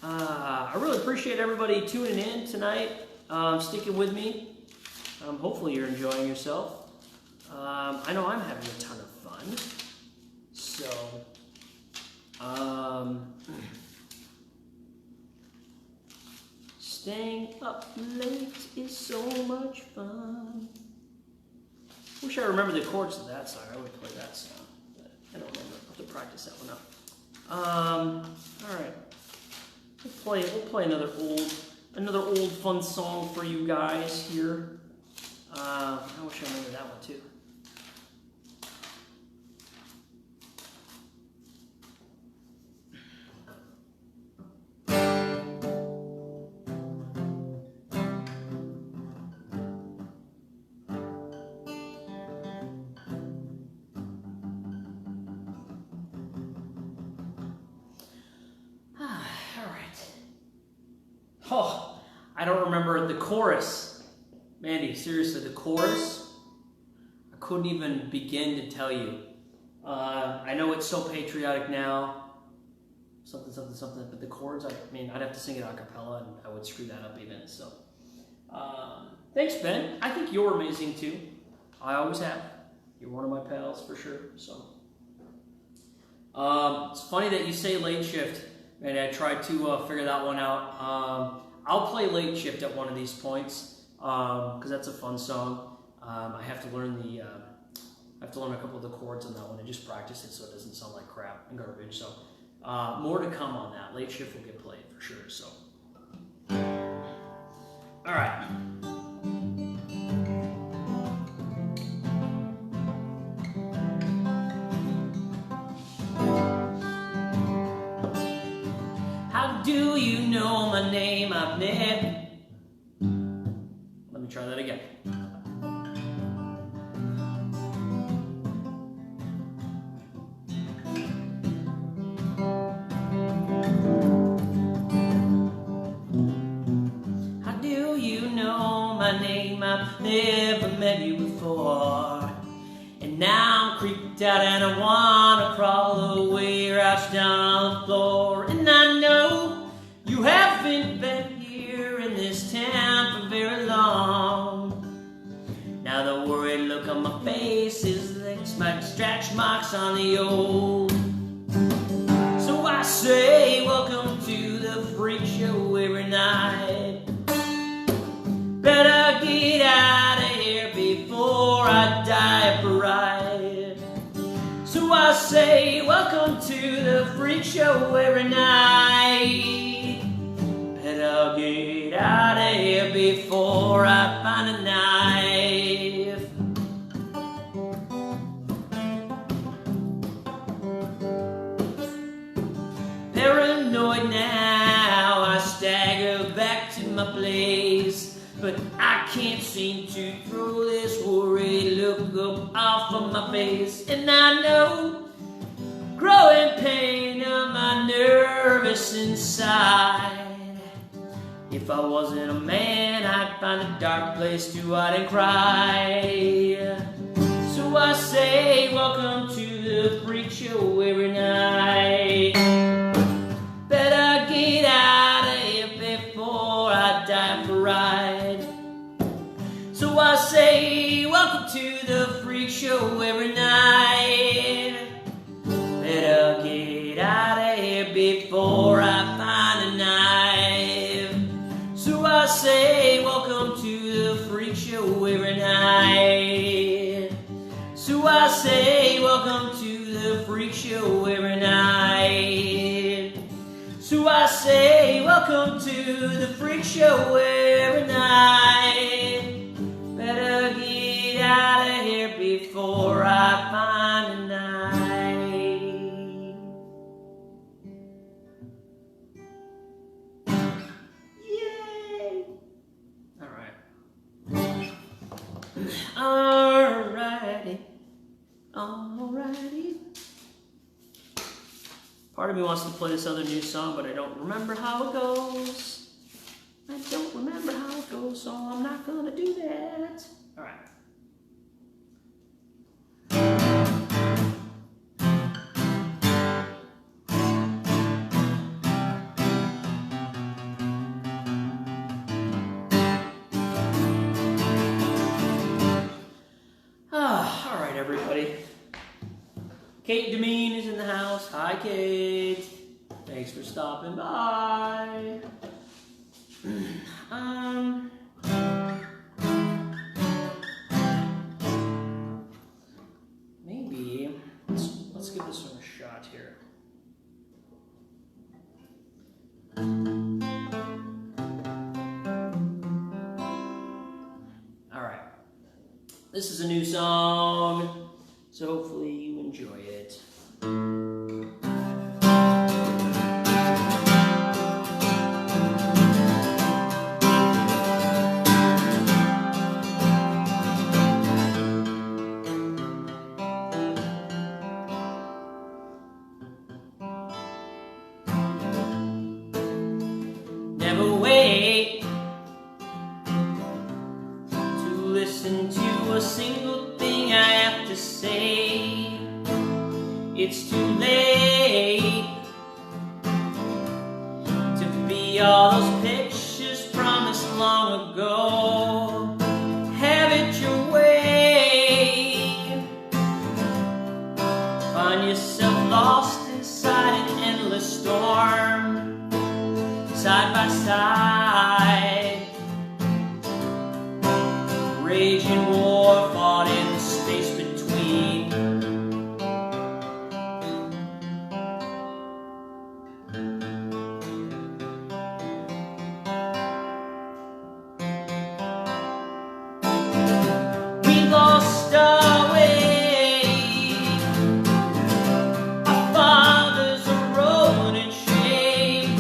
I really appreciate everybody tuning in tonight, sticking with me. Hopefully you're enjoying yourself. I know I'm having a ton of fun. So, staying up late is so much fun. Wish I remember the chords of that song. I would play that song, but I don't remember. I'll have to practice that one up. All right. We'll play another old fun song for you guys here. I wish I remember that one too. Oh, I don't remember the chorus. Mandy, seriously, the chorus? I couldn't even begin to tell you. I know it's so patriotic now. Something, something, something. But the chords, I mean, I'd have to sing it a cappella and I would screw that up even. So, thanks, Ben. I think you're amazing too. I always have. You're one of my pals for sure. So, it's funny that you say late shift. And I tried to figure that one out. I'll play Late Shift at one of these points because that's a fun song. I have to learn a couple of the chords on that one and just practice it so it doesn't sound like crap and garbage. So more to come on that. Late Shift will get played for sure. So all right. Do you know my name? I've never... Let me try that again. How do you know my name? I've never met you before. And now I'm creeped out and I wanna crawl away, crouch down on the floor. And I know you haven't been here in this town for very long. Now the worried look on my face is like scratch marks on the old. So I say, welcome to the freak show every night. Better get out of here before I die upright. So I say, welcome to the freak show every night. Better get out of here before I find a knife. Paranoid now, I stagger back to my place, but I can't seem to throw this worried look up off of my face. And I know growing pain of my nervous inside. If I wasn't a man, I'd find a dark place to hide and cry. So I say, welcome to the freak show every night. Better get out of here before I die for ride. So I say, welcome to the freak show every night. Better get out of here before I find a knife. So I say, welcome to the freak show every night. So I say, welcome to the freak show every night. So I say, welcome to the freak show every night. Better get out of here before I find a knife. Yay! Alright. Alrighty. Alrighty. Part of me wants to play this other new song, but I don't remember how it goes. I don't remember how it goes, so I'm not gonna do that. Alright. Alright, everybody. Kate Demeen is in the house. Hi, Kate. Thanks for stopping by. Maybe let's give this one a shot here. All right. This is a new song, so hopefully you enjoy it. Never wait to listen to a single thing I have to say. It's too late to be all those pictures promised long ago. Have it your way. Find yourself lost inside an endless storm, side by side. Raging war fought in the space between. We lost our way. Our fathers are rolling in shame.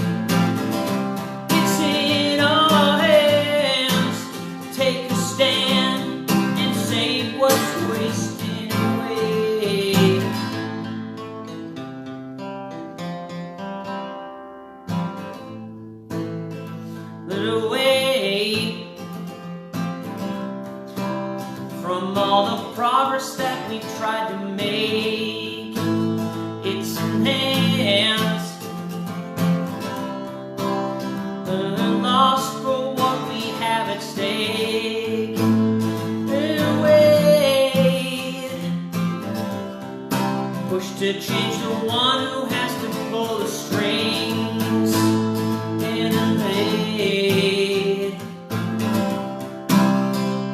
It's in our hands. Take a stand and save what's wasting away. Little away from all the progress that we tried to make. It's in hands lost for what we have at stake. And wait, push to change the one who has to pull the strings. Innovate.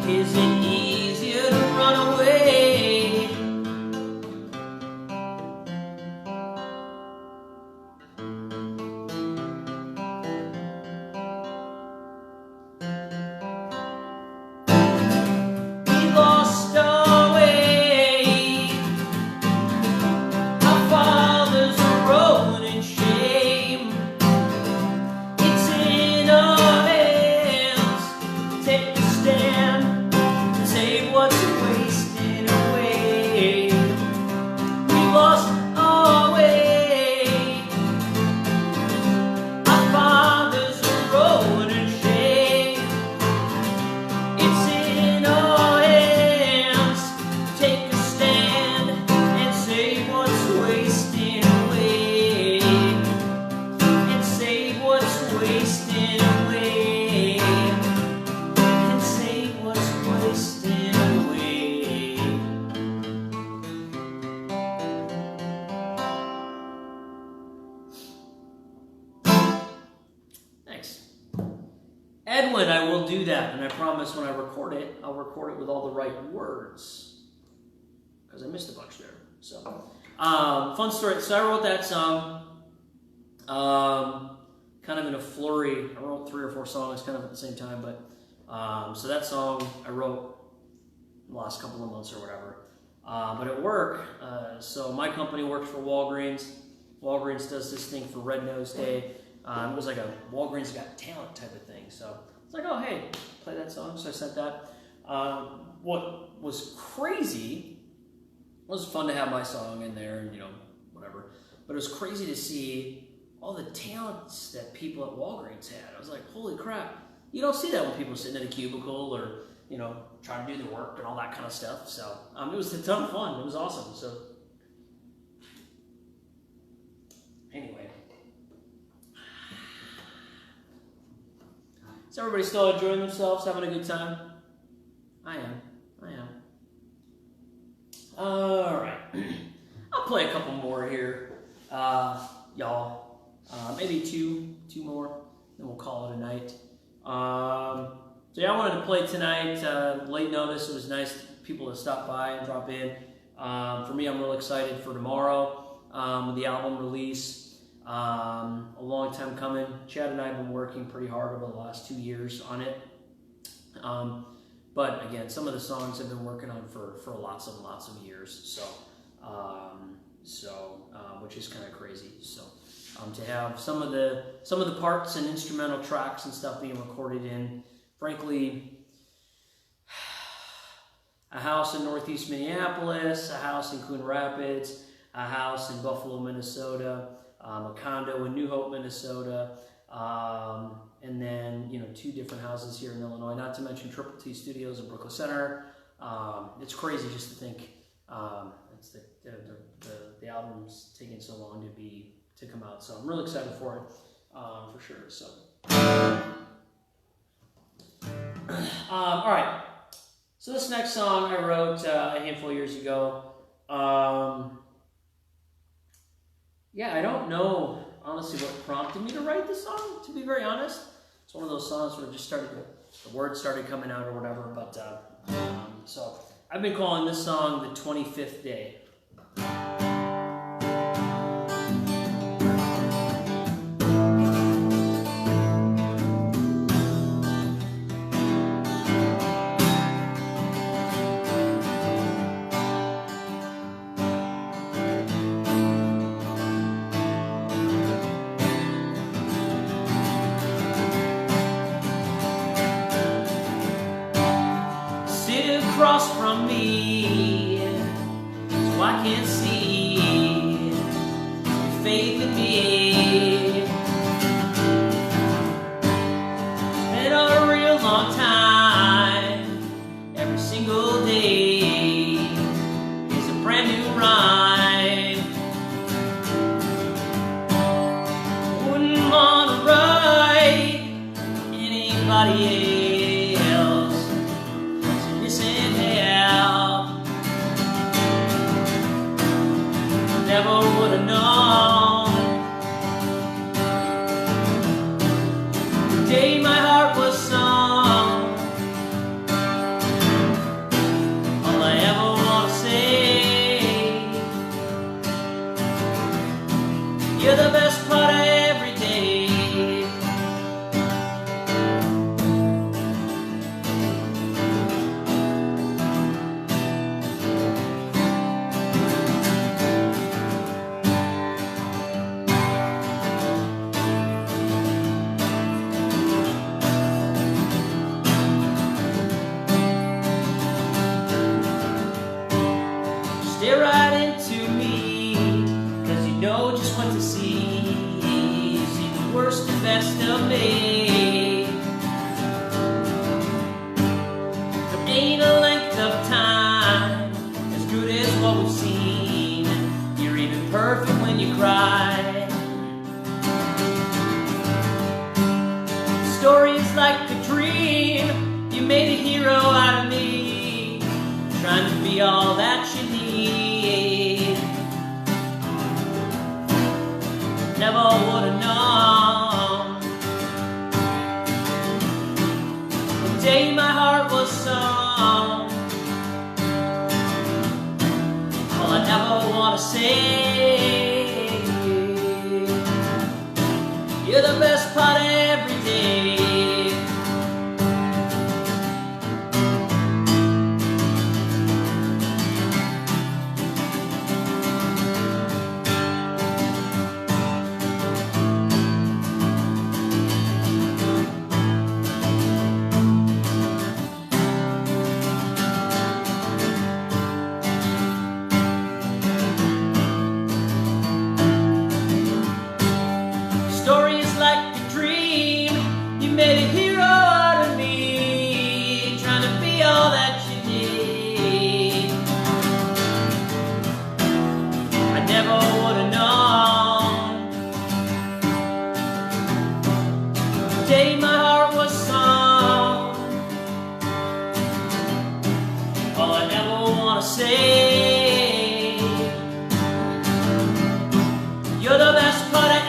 Is it easier to run away? do that, and I promise when I record it, I'll record it with all the right words, because I missed a bunch there. So, fun story. So I wrote that song, kind of in a flurry. I wrote 3 or 4 songs kind of at the same time, but so that song I wrote the last couple of months or whatever. But at work, so my company works for Walgreens. Walgreens does this thing for Red Nose Day. It was like a Walgreens Got Talent type of thing. So it's like, oh, hey, play that song. So I sent that. What was crazy, it was fun to have my song in there and, you know, whatever. But it was crazy to see all the talents that people at Walgreens had. I was like, holy crap. You don't see that when people are sitting in a cubicle or, you know, trying to do their work and all that kind of stuff. So it was a ton of fun. It was awesome. So anyway. Is everybody still enjoying themselves, having a good time? I am. All right. I'll play a couple more here, y'all. Maybe two more, then we'll call it a night. So yeah, I wanted to play tonight. Late notice. It was nice people to stop by and drop in. For me, I'm real excited for tomorrow with the album release. A long time coming. Chad and I have been working pretty hard over the last 2 years on it. But again, some of the songs I've been working on for lots and lots of years. So, which is kind of crazy. So, to have some of the parts and instrumental tracks and stuff being recorded in, frankly, a house in Northeast Minneapolis, a house in Coon Rapids, a house in Buffalo, Minnesota, a condo in New Hope, Minnesota, and then, you know, 2 different houses here in Illinois, not to mention Triple T Studios in Brooklyn Center. It's crazy just to think it's the album's taking so long to come out. So I'm really excited for it, for sure. So, all right. So this next song I wrote a handful of years ago. Yeah, I don't know, honestly, what prompted me to write this song, to be very honest. It's one of those songs where it just the words started coming out or whatever, but, so I've been calling this song The 25th Day. Across from me, so I can see your faith in me. Been a real long time. Every single day is a brand new rhyme. Wouldn't wanna write anybody else. Never would have known the day my heart was sung. All I ever want to say, you're the best part of every day. Stare right into me, cause you know just what to see. See the worst and best of me. There ain't a length of time as good as what we've seen. You're even perfect when you cry. The story is like a dream. You made a hero out of me, trying to be all that you need. Never would have known say you're the best part of every day. Made a hero out of me, trying to be all that you need. I never would have known the day my heart was sung. All I ever want to say, you're the best part of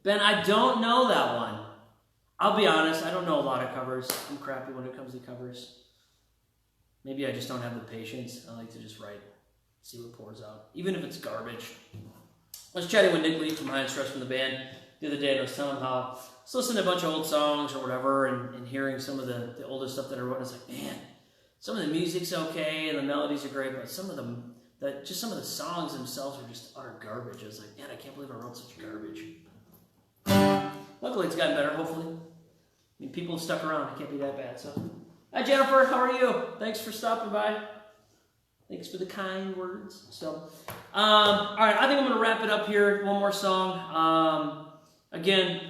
Ben, I don't know that one. I'll be honest, I don't know a lot of covers. I'm crappy when it comes to covers. Maybe I just don't have the patience. I like to just write, see what pours out, even if it's garbage. I was chatting with Nick Lee from High and Stress from the band the other day, and I was telling him how I was listening to a bunch of old songs or whatever, and hearing some of the older stuff that I wrote. And I was like, man, some of the music's okay and the melodies are great, but some of them, just some of the songs themselves are just utter garbage. I was like, man, I can't believe I wrote such garbage. Luckily, it's gotten better, hopefully. I mean, people have stuck around. It can't be that bad. So, hi, Jennifer. How are you? Thanks for stopping by. Thanks for the kind words. So, all right. I think I'm going to wrap it up here. One more song. Again,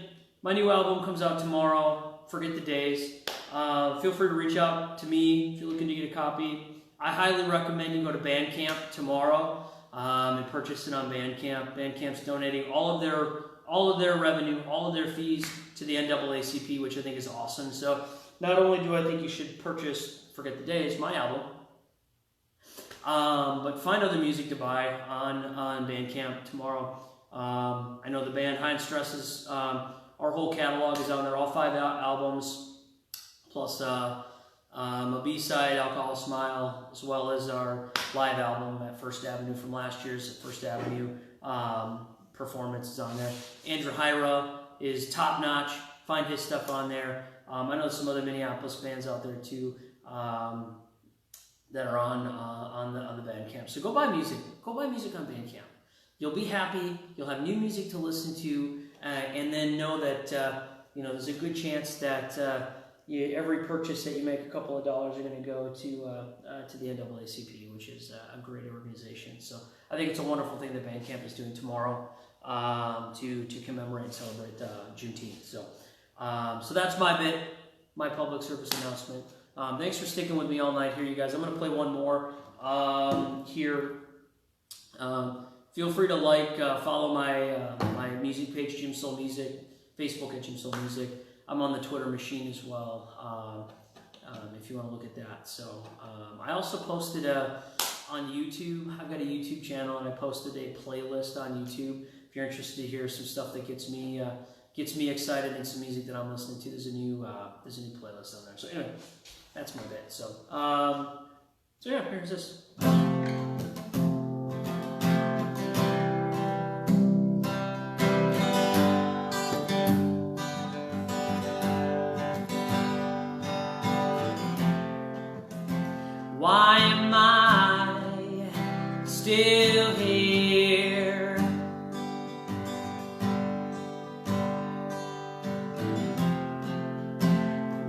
my new album comes out tomorrow. Forget the days. Feel free to reach out to me if you're looking to get a copy. I highly recommend you go to Bandcamp tomorrow and purchase it on Bandcamp. Bandcamp's donating all of their revenue, all of their fees to the NAACP, which I think is awesome. So not only do I think you should purchase Forget the Days, my album, but find other music to buy on Bandcamp tomorrow. I know the band High and Stress is, our whole catalog is out there, all 5 albums, plus a B-side, Alcohol Smile, as well as our live album at First Avenue from last year's First Avenue performance is on there. Andrew Hyra is top notch. Find his stuff on there. I know some other Minneapolis bands out there too that are on the Bandcamp. So go buy music. Go buy music on Bandcamp. You'll be happy. You'll have new music to listen to, and then know that there's a good chance that every purchase that you make, a couple of dollars are going to go to the NAACP, which is a great organization. So I think it's a wonderful thing that Bandcamp is doing tomorrow to commemorate and celebrate Juneteenth. So that's my bit, my public service announcement. Thanks for sticking with me all night here, you guys. I'm going to play one more here. Feel free to follow my music page, Jim Soule Music, Facebook at Jim Soule Music. I'm on the Twitter machine as well, if you want to look at that. So I also posted on YouTube. I've got a YouTube channel, and I posted a playlist on YouTube. If you're interested to hear some stuff that gets me excited and some music that I'm listening to, there's a new playlist on there. So anyway, that's my bit. So yeah, here's this. Why am I still here?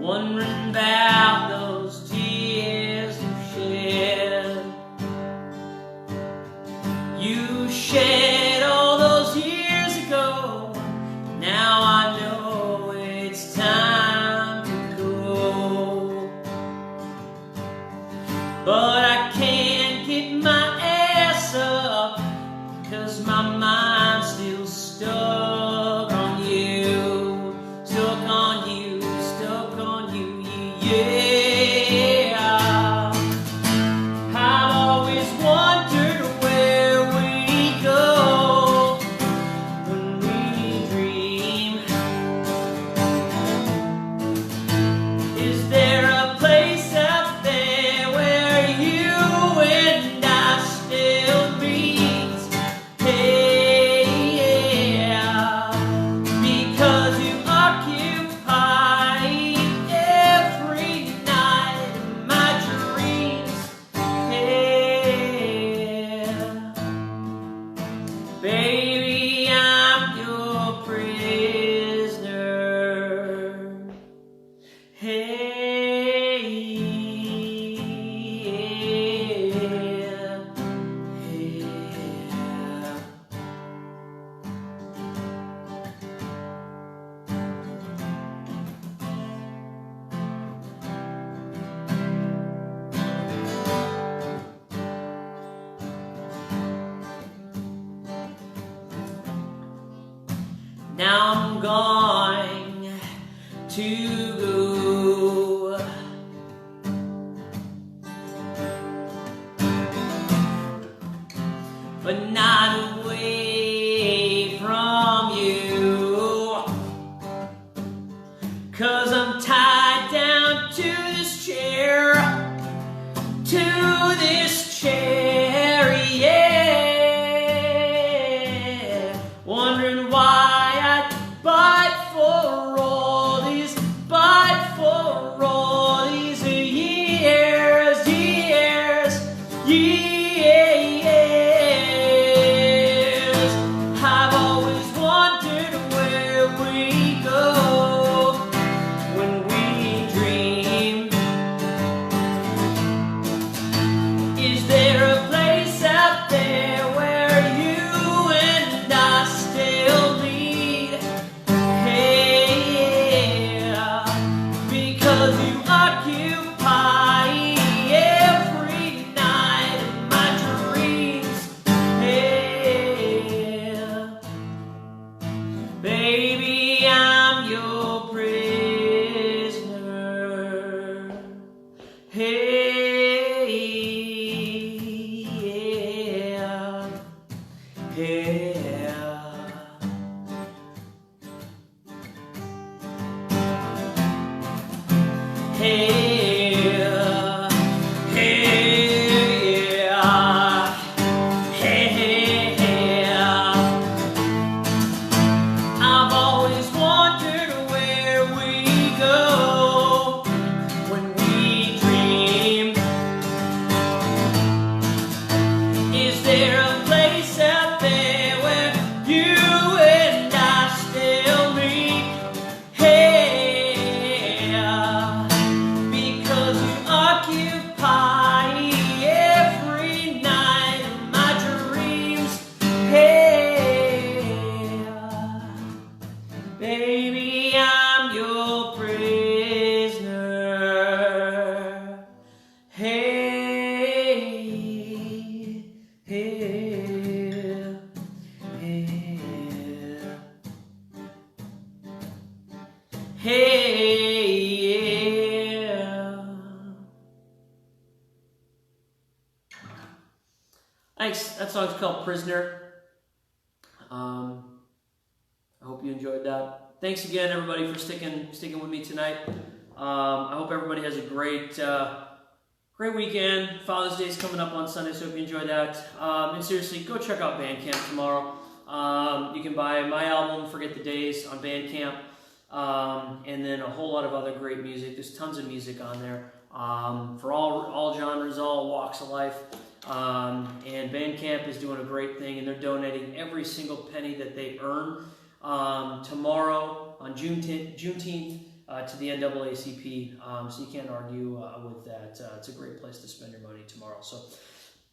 Wondering about those tears you shed. You shed all those years ago. Now I know it's time to go. But I can't get my ass up, 'cause my mind's still stuck on you. Stuck on you, stuck on you. I'm going to go. But not away from you, 'cause I'm tied down to this chair, yeah. Wondering why I bite for all these years. I've always wondered where we go when we dream. Is there a place out there where you and I still meet? Hey, because you occupy every night of my dreams. Hey, baby, I'm your prisoner. Hey, yeah, yeah. Hey, hey, yeah. Hey, I've always wondered where we go when we dream. Is there a place out there where you and I still meet? Hey, because you occupy every night of my dreams. Hey, baby, I'm your prisoner. Hey, hey, hey, hey, yeah. Thanks. That song's called Prisoner. I hope you enjoyed that. Thanks again, everybody, for sticking with me tonight. I hope everybody has a great weekend. Father's Day is coming up on Sunday, so hope you enjoyed that. And seriously, go check out Bandcamp tomorrow. You can buy my album, Forget the Days, on Bandcamp, and then a whole lot of other great music. There's tons of music on there for all genres, all walks of life. And Bandcamp is doing a great thing, and they're donating every single penny that they earn tomorrow on Juneteenth to the NAACP, so you can't argue with that. It's a great place to spend your money tomorrow. So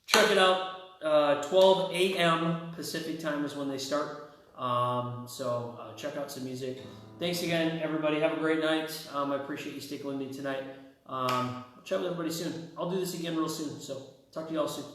check it out. 12 a.m. Pacific time is when they start. So check out some music. Thanks again, everybody. Have a great night. I appreciate you sticking with me tonight. I'll chat with everybody soon. I'll do this again real soon. So talk to you all soon.